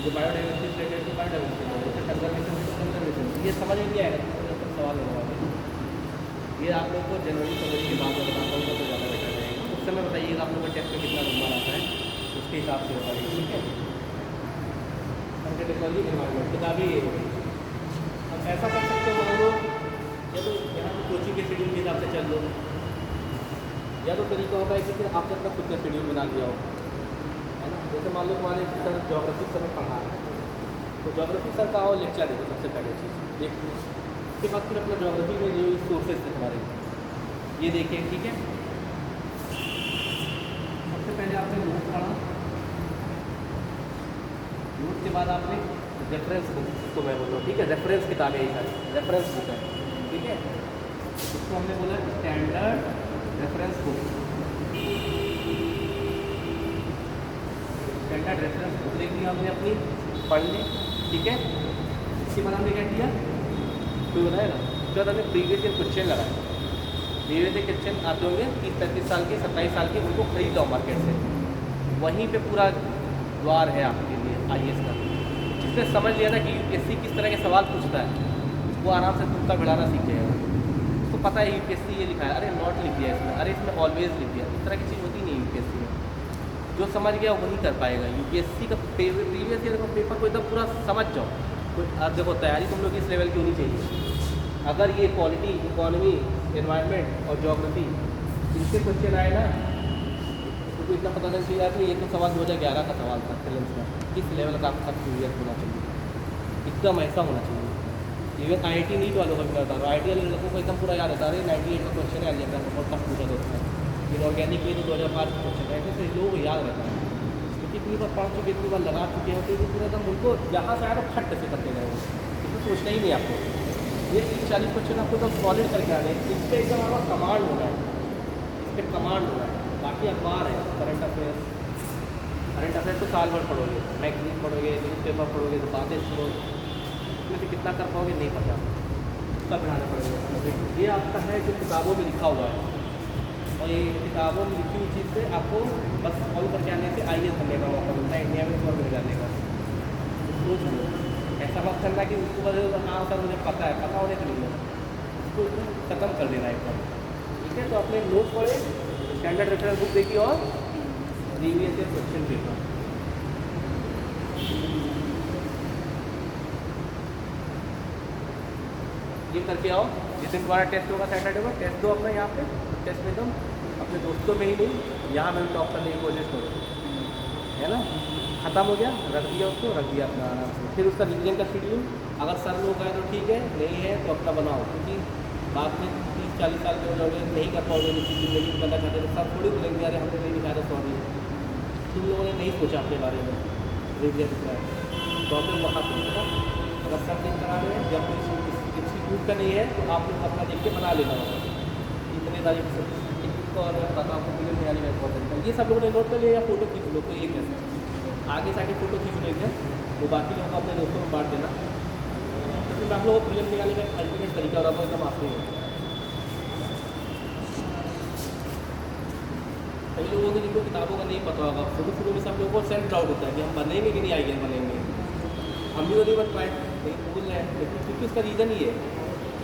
जो बायोडाइवर्सिटी रिलेटेड तो बायोडाइवर्सिटी हो, जैसे कंजर्वेशन ये समझ में नहीं आएगा तो सवाल होगा। ये आप लोग को जनवरी-फरवरी के बाद में बताता हूँ तो ज़्यादा बेटर रहेगा, उस समय बताइएगा आप लोग का टेस्ट में कितना नंबर आता है, उसके हिसाब से बताइए, ठीक है। कंटेंट टेक्नोलॉजी एनवायरमेंट किताबें ये होगी। अब ऐसा कर सकते हो मान लो या तो यहाँ पर कोचिंग के शेड्यूल के हिसाब से चल लो, या तो तरीका होता है कि फिर आपने अपना खुद का शेड्यूल बना लिया हो, है ना। जैसे मान लो तुम्हारे सर जोग्राफी सर पढ़ा है तो जोग्राफी सर का और लेक्चर देखो सबसे पहले चीज़ देखो, उसके बाद फिर अपना जोग्राफी में जो सोर्सेज थे तुम्हारे ये देखिए, ठीक है। सबसे पहले आपने नोट पढ़ा, नोट के बाद आपने रेफरेंस बुक, इसको मैं बोल रहा हूँ, ठीक है, रेफरेंस किताबें ये सारी रेफरेंस बुक है, ठीक है। इसको हमने बोला standard reference book, standard reference book देख लिया हमने अपनी, पढ़ ली, ठीक है। इसके बाद हमने क्या किया, कोई बताएगा, उसके बाद हमने प्रीवियस ईयर क्वेश्चन लगाए। प्रीवियस ईयर क्वेश्चन आते होंगे 30-35 साल के 27 साल के, उनको खरीद लो मार्केट से, वहीं पे पूरा द्वार है आपके लिए IAS का। जिसने समझ लिया ना कि UPSC किस तरह के सवाल पूछता है, वो आराम से तुक्का भिड़ाना सीख जाएगा। उसको पता है UPSC ये लिखा है, अरे नॉट लिख दिया इसमें, अरे इसमें ऑलवेज लिख दिया, इस तरह की चीज़ होती नहीं UPSC में। जो समझ गया वही कर पाएगा। UPSC का प्रीवियस ईयर का पेपर को एकदम पूरा समझ जाओ। अब देखो तैयारी तुम लोग इस लेवल की होनी चाहिए। अगर ये पॉलिटी, इकोनॉमी, एनवायरनमेंट और जोग्राफी इनसे क्वेश्चन आए ना तो इतना पता नहीं चाहिए कि ये तो सवाल 2011 का सवाल था प्रीलिम्स का, किस लेवल का आपका प्रीवियस होना चाहिए, एकदम ऐसा होना चाहिए। इवन IIT नीट वालों का भी मैं बता रहा हूँ, IIT वाले लोगों को एकदम पूरा याद रहता है, 98 का क्वेश्चन है अलजेब्रा का, बहुत टफ पूछा दोस्त है। इनऑर्गेनिक में तो 2005 का क्वेश्चन है, ऐसे लोगों को याद रहता है क्योंकि इतनी बार पढ़ चुके, इतनी बार लगा चुके हैं, तो पूरा एकदम उनको जहाँ से आया तो फट से करते गए, इसको सोचना ही नहीं आपको। ये 30-40 क्वेश्चन आपको एकदम सॉलिड करके आने, इस पर एकदम आपका कमांड होना है, इस पर कमांड होना है। बाकी अखबार है, करंट अफेयर्स तो साल भर पढ़ोगे, मैगजीन पढ़ोगे, न्यूज़ पेपर पढ़ोगे, तो बातें सुनो, इसमें से कितना कर पाओगे नहीं पता, उसका बढ़ाना पड़ेगा। ये आपका है जो किताबों में लिखा हुआ है, और ये किताबों में लिखी हुई चीज़ से आपको बस फॉलो करके आने से IAS बनने का मौका मिलता है, इंडिया में फॉर्म मिल जाने का। सोच लो, ऐसा मत करना कि उसको बदल दो, हाँ सर मुझे पता है, पता होने के लिए उसको ख़त्म कर देना एकदम, ठीक है। तो अपने नोट पढ़े, स्टैंडर्ड रेफरेंस बुक देखिए और प्रीवियस ईयर क्वेश्चन पेपर, ये करके आओ। जिस दिन तुम्हारा टेस्ट होगा सैटरडे को, टेस्ट दो अपना यहाँ पे, टेस्ट में तुम अपने दोस्तों में ही नहीं, यहाँ में टॉप करने की कोशिश करो, है ना। ख़त्म हो गया, रख दिया उसको, रख दिया अपना आराम से। फिर उसका रिवीजन का शेड्यूल अगर सर लोग आए तो ठीक है, नहीं है तो अपना बनाओ, क्योंकि बाद में 30-40 साल के हो जाओगे, नहीं कर पाओगे निश्चित ज़िंदगी में करना चाहते तो सब थोड़ी बोलेंगे अरे हमने नहीं लिखा था सॉरी, तुम लोगों ने नहीं सोचा अपने बारे में, रिवीजन का प्रॉब्लम वहाँ पर होगा। अगर सब दिन करा रहे हैं, जब इंस्टीट्यूट का नहीं है तो आप लोग अपना देख के बना लेना होगा, इतने तारीख से और पता आपको फिल्म में आने का इम्पोर्टेंट है। ये सब लोगों ने नोट कर लिया या फोटो खींच लो, तो ये कैसे आगे से आगे फोटो खींच लेंगे, वो बाकी लोगों को अपने दोस्तों में बांट देना, तो फिर आप लोगों को फिल्म निकालने का अल्टीमेट तरीका और आपको एकदम आसान है। कई लोगों को जिनको किताबों का नहीं पता होगा, शुरू में सब लोगों को सेल्फ डाउट होता है कि हम बनेंगे कि नहीं IAS बनेंगे, हम भी वो नहीं बन पाए, लेकिन भूल रहे हैं। लेकिन क्योंकि उसका रीज़न ये है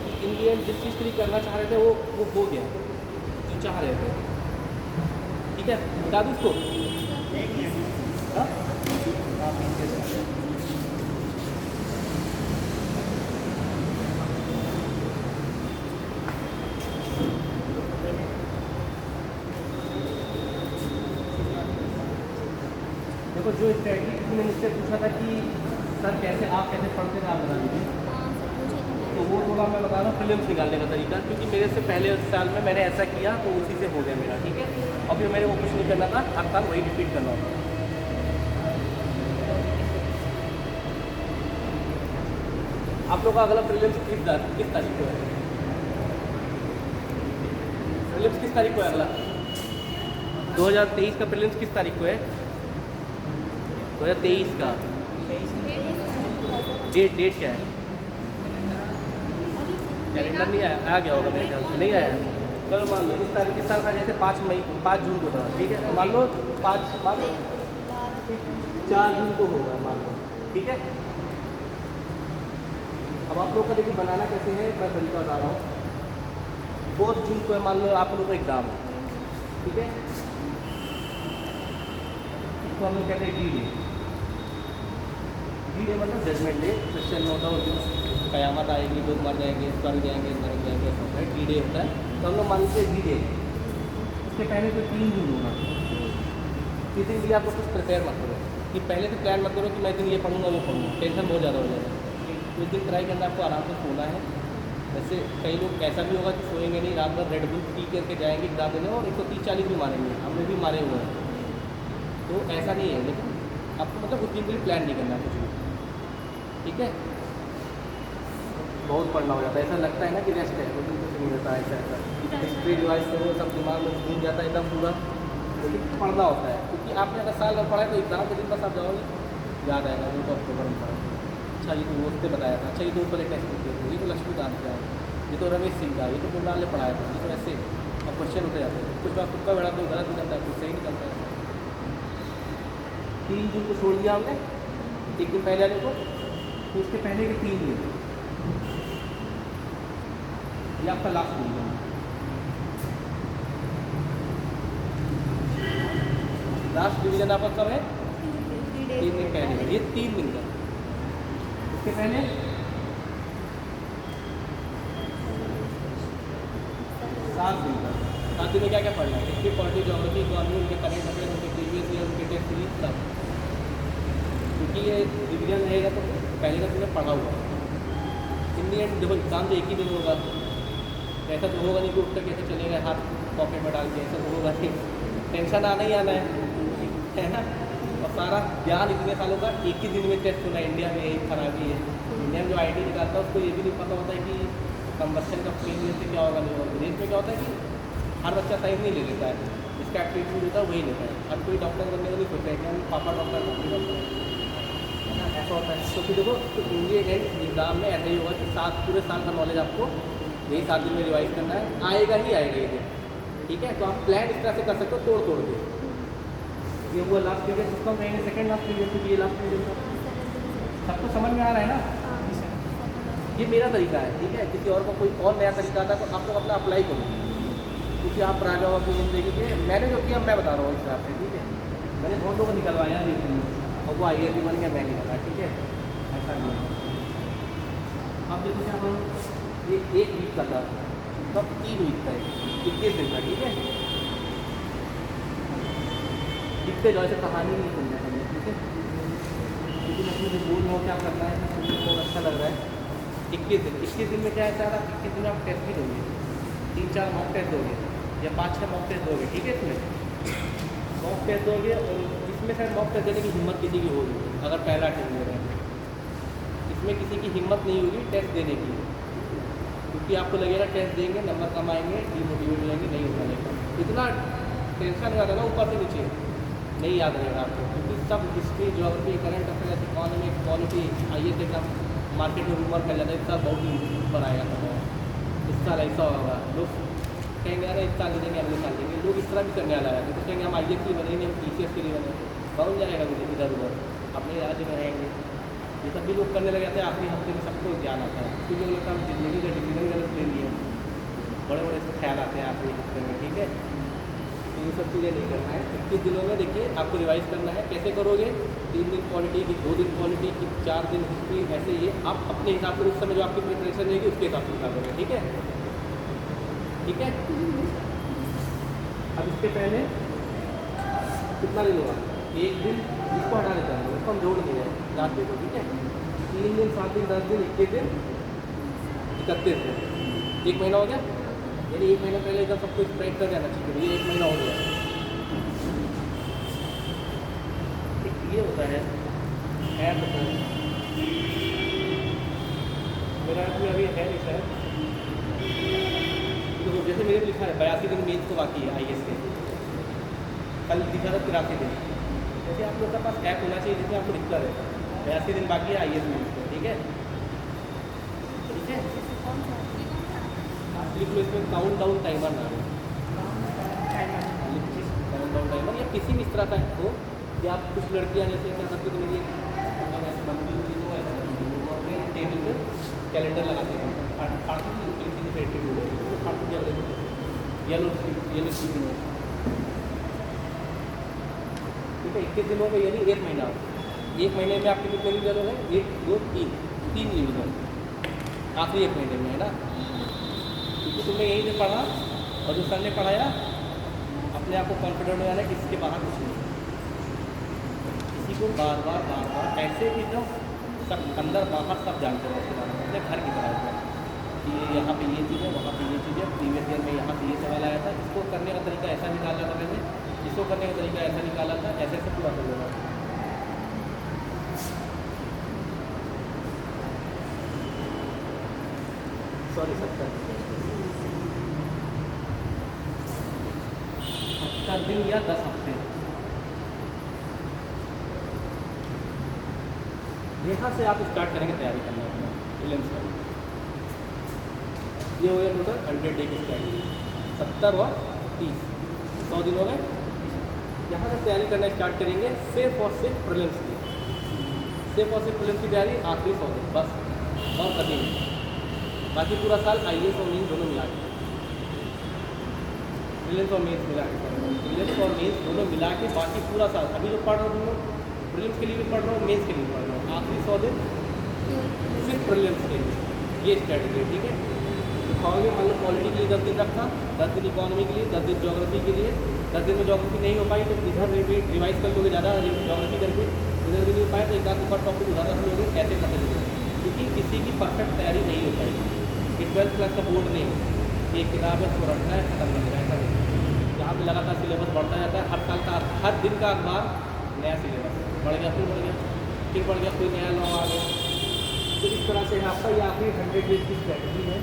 कि इंडियन जिस चीज़ के लिए करना चाह रहे थे वो हो गया जो चाह रहे थे, ठीक है। बता दूँ उसको, हाँ? देखो जो स्ट्रेटजी मैंने मुझसे पूछा था कि सर कैसे आप कैसे पढ़ते थे, आप बता दीजिए, तो वो थोड़ा मैं बता रहा हूँ फिल्म निकालने का तरीका, क्योंकि मेरे से पहले साल में मैंने ऐसा किया तो उसी से हो गया मेरा, ठीक है। और फिर मैंने वो कुछ नहीं करना था, हर साल वही रिपीट करना होता। आप लोग का अगला प्रीलिम्स किस तारीख को है? प्रीलिम्स किस तारीख को है अगला? 2023 का प्रीलिम्स किस तारीख को है? 2023 का डेट क्या है? कैलेंडर नहीं आया, आ गया होगा मेरे ख्याल से, नहीं आया। चलो मान लो इस साल का जैसे 5 जून को था, ठीक है, मान लो 4 जून को होगा, मान लो, ठीक है। अब आप लोग का देखिए बनाना कैसे है, मैं तरीका बता रहा हूँ। 4 जून को मान लो आप लोगों का एग्ज़ाम है, ठीक है, इसको हम लोग कहते हैं D-Day। डी डे मतलब जजमेंट डे, क्रिश्चियन होता है उस दिन क़यामत आएगी, लोग मर जाएंगे, स्वर्ग जाएंगे, नरक जाएंगे, ऐसा होता है। डी डे होता है तो हम लोग मानते हैं डी डे। उसके पहले तो 3 दिन होगा, इस दिन भी आपको कुछ प्रिपेयर मत करो कि पहले से प्लान मत करो कि मैं दिन ये पढ़ूंगा वो पढ़ूंगा, टेंशन बहुत ज़्यादा हो जाएगा। तो इस दिन ट्राई करना आपको आराम से सोना है। वैसे कई लोग ऐसा भी होगा कि सोएंगे नहीं, रात भर रेड बुल पी करके जाएंगे एग्जाम देने और 130-40 भी मारेंगे, हमने भी मारे हुए हैं। तो ऐसा नहीं है, लेकिन आपको मतलब उस दिन के लिए प्लान नहीं करना कुछ भी, ठीक है। बहुत पढ़ना हो जाता है, ऐसा लगता है ना कि रेस्ट है, लेकिन कुछ नहीं होता है ऐसा। हिस्ट्री रिवाइज करो, सब दिमाग में घूम जाता है एकदम पूरा, लेकिन पढ़ना होता है क्योंकि आपने अगर साल भर पढ़ा है तो एग्जाम के दिन बस आप जाओगे याद आएगा वो तो अक्टूबर में पढ़ा। अच्छा ये तो वो उसने बताया था, अच्छा ये तो ऊपर एक टेक्स्ट बुक थे, ये तो लक्ष्मीकांत का है, ये तो रमेश सिंह का, ये तो कुंडाल ने पढ़ाया था, ये तो ऐसे अब क्वेश्चन उठे जाते हैं। कुछ बात तुक्का बैठा तो गलत निकलता है, कुछ सही निकलता है। 3 जून को छोड़ दिया हमने, एक दिन पहले आने को, तो उसके पहले के 3 दिन ये आपका लास्ट दिन है। लास्ट डिवीजन आपका कब है? 3 दिन पहले है, ये 3 दिन का। उसके पहले 7 दिन का। 7 दिन में क्या क्या पढ़ना है? हिस्ट्री, पॉलिटिक्स, ज्योग्राफी, इकोनॉमी, उनके करेंट अफेयर, उनके प्रीवियस ईयर, उनके टेस्ट सीरीज सब, क्योंकि ये डिवीजन रहेगा तो पहले का तुमने पढ़ा हुआ। इन दी एंड देखो एग्जाम तो एक ही दिन होगा, ऐसा तो होगा नहीं कि उठ कर कैसे चलेगा हाथ पॉकेट में डाल के, ऐसा तो होगा नहीं। टेंशन आना ही आना है ना। और सारा ज्ञान इतने सालों का एक ही दिन में टेस्ट होना है। इंडिया में यही खराबी है, इंडिया में जो IT निकालता है उसको ये भी नहीं पता होता है कि कम्बस्शन का प्रीवियस से क्या होगा नहीं होगा। विदेश में क्या होता है कि हर बच्चा साइंस नहीं ले लेता है, जिसका एप्टीट्यूड होता है वही लेता है। अब कोई डॉक्टर बनने को नहीं सोचता है कि हम पापा डॉक्टर मम्मी डॉक्टर है ना, ऐसा होता है। तो फिर देखो तो इंडिया एंड एग्जाम में ऐसा ही होगा कि पूरे साल का नॉलेज आपको यही 7 दिन में रिवाइज करना है, आएगा ही आएगा ये दिन, ठीक है। तो आप प्लान इस तरह से कर सकते हो तोड़ के। ये हुआ लास्ट पीरियड, उसका कहेंगे सेकंड लास्ट पीरियड, क्योंकि ये लास्ट पीरियड था। सबको समझ में आ रहा है ना? ये मेरा तरीका है, ठीक है। किसी और को कोई और नया तरीका आता है तो आप लोग अपना अप्लाई करो, क्योंकि आप राजा हो अपनी ज़िंदगी के। मैंने जो किया मैं बता रहा हूँ इस हिसाब से, ठीक है। मैंने बहुत लोगों को निकलवाया और वो IAS बन गया, मैं निकला, ठीक है। ऐसा नहीं है। अब देखो क्या हम ये 1 वीक का था, तब 3 वीक का है, 21 दिन का, ठीक है। लिखते जाओ, ऐसे कहानी नहीं सुनना चाहिए, ठीक है। लेकिन अपने जो बोल रहा हूँ क्या करना है, सुनने को बहुत अच्छा लग रहा है। 21 दिन में क्या है सारा, 21 दिन आप टेस्ट भी दोगे, 3-4 मॉक टेस्ट दोगे या 5-6 मॉक टेस्ट दोगे, ठीक है। इसमें मॉक टेस्ट दोगे और इसमें शायद मॉक टेस्ट देने की हिम्मत किसी की होगी अगर पहला टेस्ट दे रहे हैं। इसमें किसी की हिम्मत नहीं होगी टेस्ट देने की, क्योंकि आपको लगेगा टेस्ट देंगे नंबर कम आएंगे, डीमोटिवेट हो जाएंगे, नहीं होगा। लेकिन इतना टेंशन रहता है ना ऊपर से नीचे, नहीं याद रहेगा आपको, क्योंकि सब history, geography, current affair, economy, polity, IAS exam, market में रूमर फैल जाता है, इस साल बहुत ही ऊपर आएगा सब, इस साल ऐसा होगा। लोग कहेंगे अरे इस साल ले देंगे, अगले साल लेंगे, लोग इस तरह भी करने वाला है। तो कहेंगे हम IAS के लिए बनेंगे, हम PCS के लिए बनेंगे, कौन जाएगा मुझे इधर उधर, अपने राज्य में रहेंगे। ये सब भी लोग करने लगे थे। आखिरी हफ्ते में सबको ज्ञान आता है, क्योंकि लोग हम जिंदगी का डिसीजन गलत ले लिए, बड़े बड़े ख्याल आते हैं आखिरी हफ्ते में, ठीक है। तो ये सब चीज़ें नहीं करना है। 21 दिनों में देखिए आपको रिवाइज करना है। कैसे करोगे? 3 दिन क्वालिटी की, 2 दिन क्वालिटी की, 4 दिन हिस्ट्री, ऐसे ये आप अपने हिसाब से उस समय जो आपकी प्रिपरेशन रहेगी उसके हिसाब से करोगे, ठीक है, ठीक है। अब इसके पहले कितना दिन होगा? 1 दिन, इसको हटा देता है, इसको हम जोड़ देंगे रात को, ठीक है। 3 दिन, 7 दिन, 10 दिन, 21 दिन, 31 दिन, 1 महीना हो गया। यानी 1 महीना पहले एकदम सबको स्प्रेड कर जाना चाहिए, ये 1 महीना हो गया। ये होता है ऐप होता है मेरा अभी है नहीं शायद, तो जैसे मेरे को लिखा है 82 दिन मेज को बाकी है IAS के, कल दिखा था 83 दिन। जैसे आप लोग के पास ऐप होना चाहिए जिसमें आपको दिखता रहे 82 दिन बाकी है IAS मेज को, ठीक है, ठीक है। आप लिख लो इसमें काउंट डाउन टाइमर ना हो, काउंट डाउन टाइमर या किसी भी इस तरह का हो कि आप कुछ लड़कियाँ जैसे क्या करती तो मेरी अपने टेबल पे कैलेंडर लगाते हैं, येलो स्लीपिंग में, ठीक है। 21 दिनों में यानी 1 महीना एक महीने में आपके कितने रिवीजन हो गए? 1 2 3 3 रिवीजन आखिरी 1 महीने में, है ना? क्योंकि तुमने यही से पढ़ा और जो सर ने पढ़ाया अपने आप को कॉन्फिडेंट हो जाना कि इसके बाहर कुछ नहीं, इसी को बार बार ऐसे भी जो सब अंदर बाहर सब जानते हो उसके बारे में, अपने घर की तरह होता है कि यहाँ पे ये चीज़ है, वहाँ पे ये चीज़ है, प्रीवियस ईयर में यहाँ पे ये सवाल आया था, इसको करने का तरीका ऐसा निकाला था मैंने, इसको करने का तरीका ऐसा निकाला था, ऐसे ऐसे पूरा कर देगा। सॉरी 70 दिन या 10 हफ्ते। यहाँ से आप स्टार्ट करेंगे तैयारी करना अपना प्रीलिम्स का। ये हो गया टोटल 100 डे की स्ट्रैटेजी, 70 और 30 100 दिन हो गए। यहाँ से तैयारी करना स्टार्ट करेंगे सिर्फ और सिर्फ प्रीलिम्स की, सिर्फ और सिर्फ प्रीलिम्स की तैयारी आखिरी 100 दिन बस, और कभी नहीं। बाकी पूरा साल IAS और मेंस दोनों मिला के, प्रीलिम्स और मेंस मिला के, प्रीलिम्स और मेंस दोनों मिला के बाकी पूरा साल, अभी जो पढ़ रहा हूँ प्रीलिम्स के लिए भी पढ़ रहा हूँ, मेंस के लिए भी पढ़ रहा हूँ, आखिरी 100 दिन सिर्फ प्रीलिम्स के लिए। ये स्ट्रैटेजी है, ठीक है? तो खाओगे मान लो पॉलिटी के लिए 10 दिन रखा, 10 दिन इकोनॉमी के लिए, 10 दिन ज्योग्राफी के लिए, 10 दिन में ज्योग्राफी नहीं हो पाई तो इधर रिवाइज कर लोगे ज़्यादा ज्योग्राफी करके, इधर भी नहीं हो पाए तो एक आध ऊपर टॉपिक उधर रख लोगे, ऐसे करते लोगे, क्योंकि किसी की परफेक्ट तैयारी नहीं हो पाएगी। 12th क्लास का बोर्ड नहीं है, एक किताब है उसको रखना है, खत्म नहीं ऐसा नहीं। यहाँ पे लगातार सिलेबस बढ़ता जाता है, हर साल का हर दिन का अखबार नया सिलेबस बढ़ गया, फिर बढ़ गया, फिर बढ़ गया, कोई नया लॉ आ गया। तो इस तरह से आपका ये आखिरी 100 डेज की स्ट्रैटेजी है।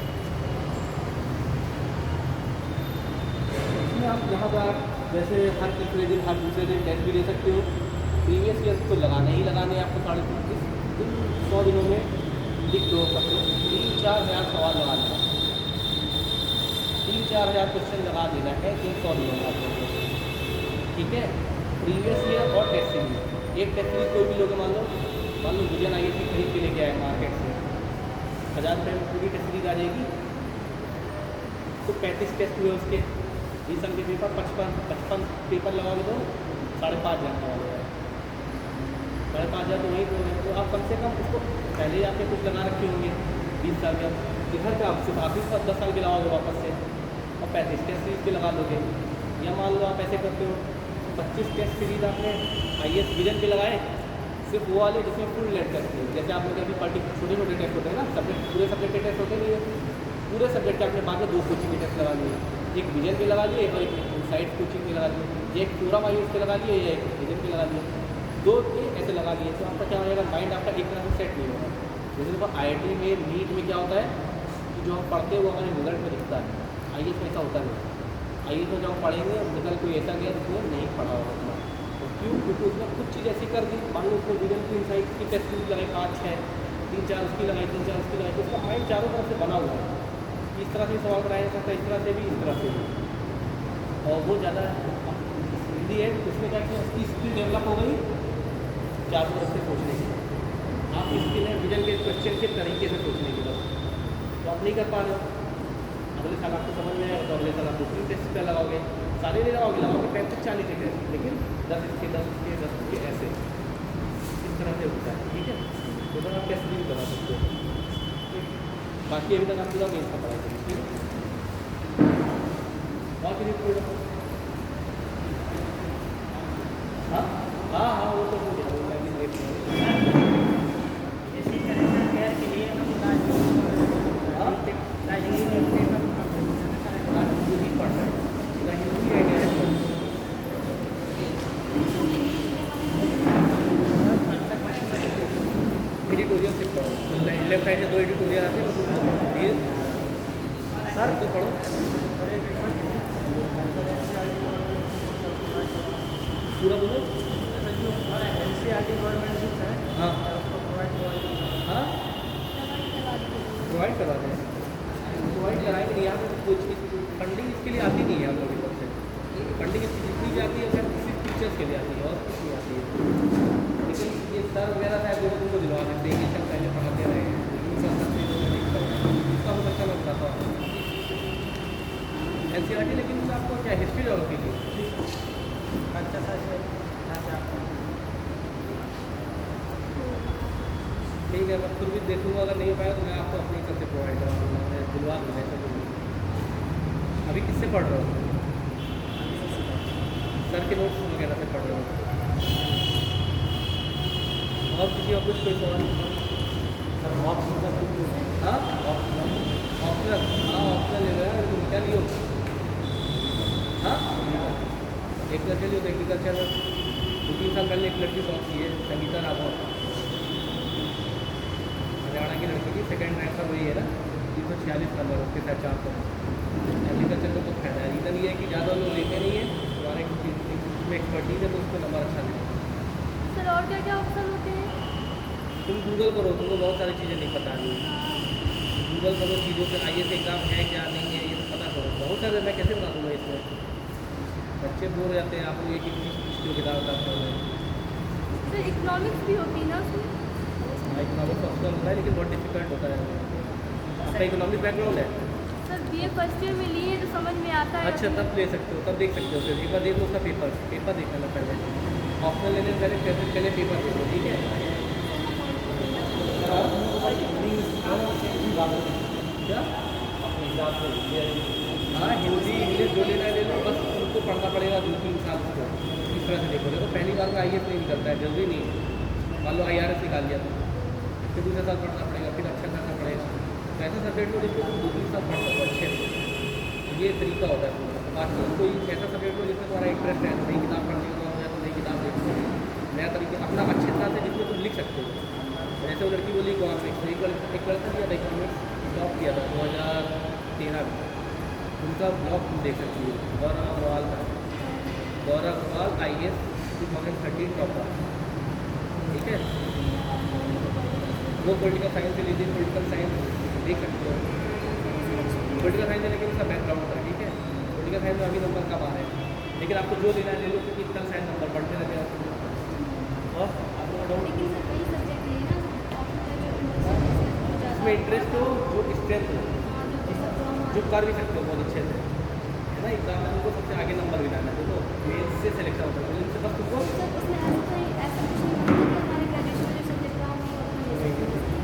इसमें आप यहाँ पर जैसे हर तीसरे दिन हर दूसरे दिन टेस्ट भी दे सकते हो। प्रीवियस ईयर तो लगाने ही लगाने हैं आपको 33 100 दिनों में लिख दो, 3-4 हज़ार सवाल लगा देना, 3-4 हज़ार क्वेश्चन लगा देना है 100 दिनों में आप लोगों को, ठीक है? प्रीवियस ईयर और टेस्ट सीरीज, एक टेस्ट सीरीज कोई भी लोग मान लो विजन IAS की खरीद के लेके आए मार्केट से, 1000 रुपये में पूरी टेस्ट सीरीज आ जाएगी। तो 35 टेस्ट हुए उसके, 20 अंक के पेपर, 55 पेपर लगाओगे तो 5,500 का हो जाएगा, 5,500 तो वही तो आप कम से कम उसको पहले ही आपने कुछ लगा रखे होंगे 20 साल के, इधर का आप सिर्फ आखिरी 10 साल के लगाओगे वापस से, और 35 टेस्ट सीरीज के लगा लोगे। या मान लो आप ऐसे करते हो 25 टेस्ट सीरीज आपने IAS विजन पे लगाए, सिर्फ वो वाले जिसमें फुल लेट टेस्ट है, जैसे आप लोग अभी छोटे छोटे टेस्ट होते हैं ना, सब्जेक्ट पूरे सब्जेक्ट के टेस्ट होते नहीं है, पूरे सब्जेक्ट के आपने बाद में 2 कोचिंग के टेस्ट लगा लिए, एक विजन पे लगा लिए और एक साइड कोचिंग पे लगा लिए, एक पूरा IAS पे लगा लिए या एक विजन पे लगा लिए, 2 के ऐसे लगा लिए। तो आपका क्या हो जाएगा, माइंड आपका एक तरह से सेट नहीं होगा। जैसे देखो IIT में नीट में क्या होता है कि जो हम पढ़ते हैं वो हमारे रिजल्ट में दिखता है, IAS में ऐसा होता नहीं। IAS में जब हम पढ़ेंगे रिजल्ट कोई ऐसा गया जिसने नहीं पढ़ा होगा उतना, तो क्यों? क्योंकि उसने कुछ चीज़ ऐसी कर दी, मान लो उसको विजन की इनसाइट की टेस्ट सीरीज लगाई 5-6, 3-4 उसकी लगाई, 3-4 उसकी लगाई, तो उसका माइंड चारों तरफ से बना हुआ है, इस तरह से सवाल बनाया जा सकता है, इस तरह से भी, इस तरह से भी, और वो ज़्यादा हिंदी है उसमें क्या किया, उसकी स्किल डेवलप हो गई चारों तरफ से सोचने की। आप स्किल है विजन के क्वेश्चन के तरीके से सोचने की, बस तो आप नहीं कर पा रहे हो। अगले साल आपको समझ में आएगा तो अगले साल आप दूसरी टेस्ट पे लगाओगे, सारे नहीं लगाओगे 35-40 टेस्ट, लेकिन 10 इसके 10 इसके 10 इसके ऐसे इस तरह से होता है, ठीक है? तो आप टेस्ट भी बना सकते हो। बाकी अभी तक आप पूरा मेंस का पढ़ाई करेंगे, ठीक है? बाकी रिपोर्ट हाँ हाँ हाँ वो तो हो गया, वो मैं भी देख लूँगा। इसी तरह से केयर के लिए हम एडिटोरियल से पढ़ो, लेफ्ट साइड में 2 एडिटोरियल आते हैं, सर तो पढ़ो, पूरा बोलो। हाँ हाँ प्रोवाइड करवा दें, प्रोवाइड कराएंगे नहीं, यहाँ पर कुछ फंडिंग इसके लिए आती नहीं है आप लोगों की तरफ से, फंडिंग इसकी जितनी भी आती है सिर्फ टीचर्स के लिए आती है और कुछ नहीं आती है। लेकिन ये सर वगैरह है वो उनको दिलवा देते हैं कि सब पहले पढ़ाते रहे हैं, इसका बहुत अच्छा लगता था NCERT। लेकिन उसमें आपको क्या हिस्ट्री ज्योग्राफी की अच्छा सा ठीक है, मैं खुद भी देखूँगा, अगर नहीं हो पाया तो मैं आपको अपनी तरफ से प्रोवाइड करा दूँगा, मैं दिलवा दूँगा ऐसा कुछ नहीं। अभी किससे पढ़ रहे हो? सर के नोट्स वगैरह से पढ़ रहे हो? और किसी और कुछ कोई सवाल? सर ऑप्शनल, हाँ ऑप्शनल, ऑप्शनल, हाँ ऑप्शनल ले रहा है, तुम क्या लियो? हाँ एग्रीकल्चर लियो तो एग्रीकल्चर 2-3 साल पहले एक लड़की सॉन्ग की है, संगीता राघव, हरियाणा की लड़की की, सेकंड रैंक पर वही है ना, 346 नंबर उसके साथ 400। एग्रीकल्चर का बहुत फायदा है, रीज़न ये है कि ज़्यादा लोग लेते नहीं है, हमारे में एक्सपर्टीज है तो उसको नंबर अच्छा देते हैं। सर और क्या क्या ऑप्शन होते हैं? तुम गूगल करो, तुमको बहुत सारी चीज़ें नहीं पता है, गूगल करो चीज़ों पे, IAS एग्ज़ाम है क्या नहीं है ये सब पता करो, बहुत सारे, मैं कैसे बता दूँगा इसमें, बच्चे बोर हो जाते हैं, आप लोग एक एक जो किताब बताते हो। सर इकोनॉमिक्स भी होती है ना उसमें? इकोनॉमिक्स ऑप्शनल होता है लेकिन बहुत डिफिकल्ट होता है। आपका इकोनॉमिक बैकग्राउंड है? सर BA फर्स्ट ईयर में लिए तो समझ में आता है। अच्छा, तब ले सकते हो, तब देख सकते हो, फिर एक बार देख लो उसका पेपर देख लेना पहले, ऑप्शनल लेने से पहले पेपर दे दो, ठीक है? क्या? हाँ हिंदी इंग्लिश जो लेना है ले लो, बस उनको पढ़ना पड़ेगा 2-3 साल को, इस तरह से देखो। देखो पहली बार में IAS नहीं निकलता है, जल्दी नहीं है, मान लो IRS निकाल लिया तो फिर दूसरे साल पढ़ना पड़ेगा, फिर अच्छा करना पड़ेगा, तो ऐसा सब्जेक्ट हो जिसको तुम 2-3 साल पढ़ सको अच्छे से, ये तरीका होता है पूरा। बाकी कोई ऐसा सब्जेक्ट हो जिसमें तुम्हारा इंटरेस्ट है, नई किताब पढ़ने का हो या तो नई किताब देखो, नया तरीके अपना अच्छे तरह से जिसमें तुम लिख सकते हो। जैसे वो लड़की बोली इकोनॉमिक्स, एक लड़का किया था इकोनॉमिक्स, जॉब किया था 2013 में, उनका ब्लॉग तुम देख सकती हो, गौरव अग्रवाल का, गौरव अग्रवाल IAS 2013 टॉपर, ठीक है? वो पॉलिटिकल साइंस से लीजिए, पॉलिटिकल साइंस देख सकते हो, पॉलिटिकल साइंस लेने के उसका बैकग्राउंड होता है, ठीक है? पॉलिटिकल साइंस में अभी नंबर कम आ रहे हैं, लेकिन आपको जो लेना है ले लो, क्योंकि इतना साइंस नंबर बढ़ने लगे आपको। और आपको डाउट लेकिन सर वही सब्जेक्ट लिए ना ऑप्शनल इसमें इंटरेस्ट हो, जो स्ट्रेंथ हो, जो कर भी सकते हो बहुत अच्छे से, है ना? एग्जाम में उनको सबसे आगे नंबर भी लाना है, देखो मेन से सिलेक्शन होता है, इनसे बस तुमको सर उसमें ऐसा कुछ नहीं होता कि हमारे ग्रेजुएशन में जो सब्जेक्ट रहा हम वो ले सकते हैं।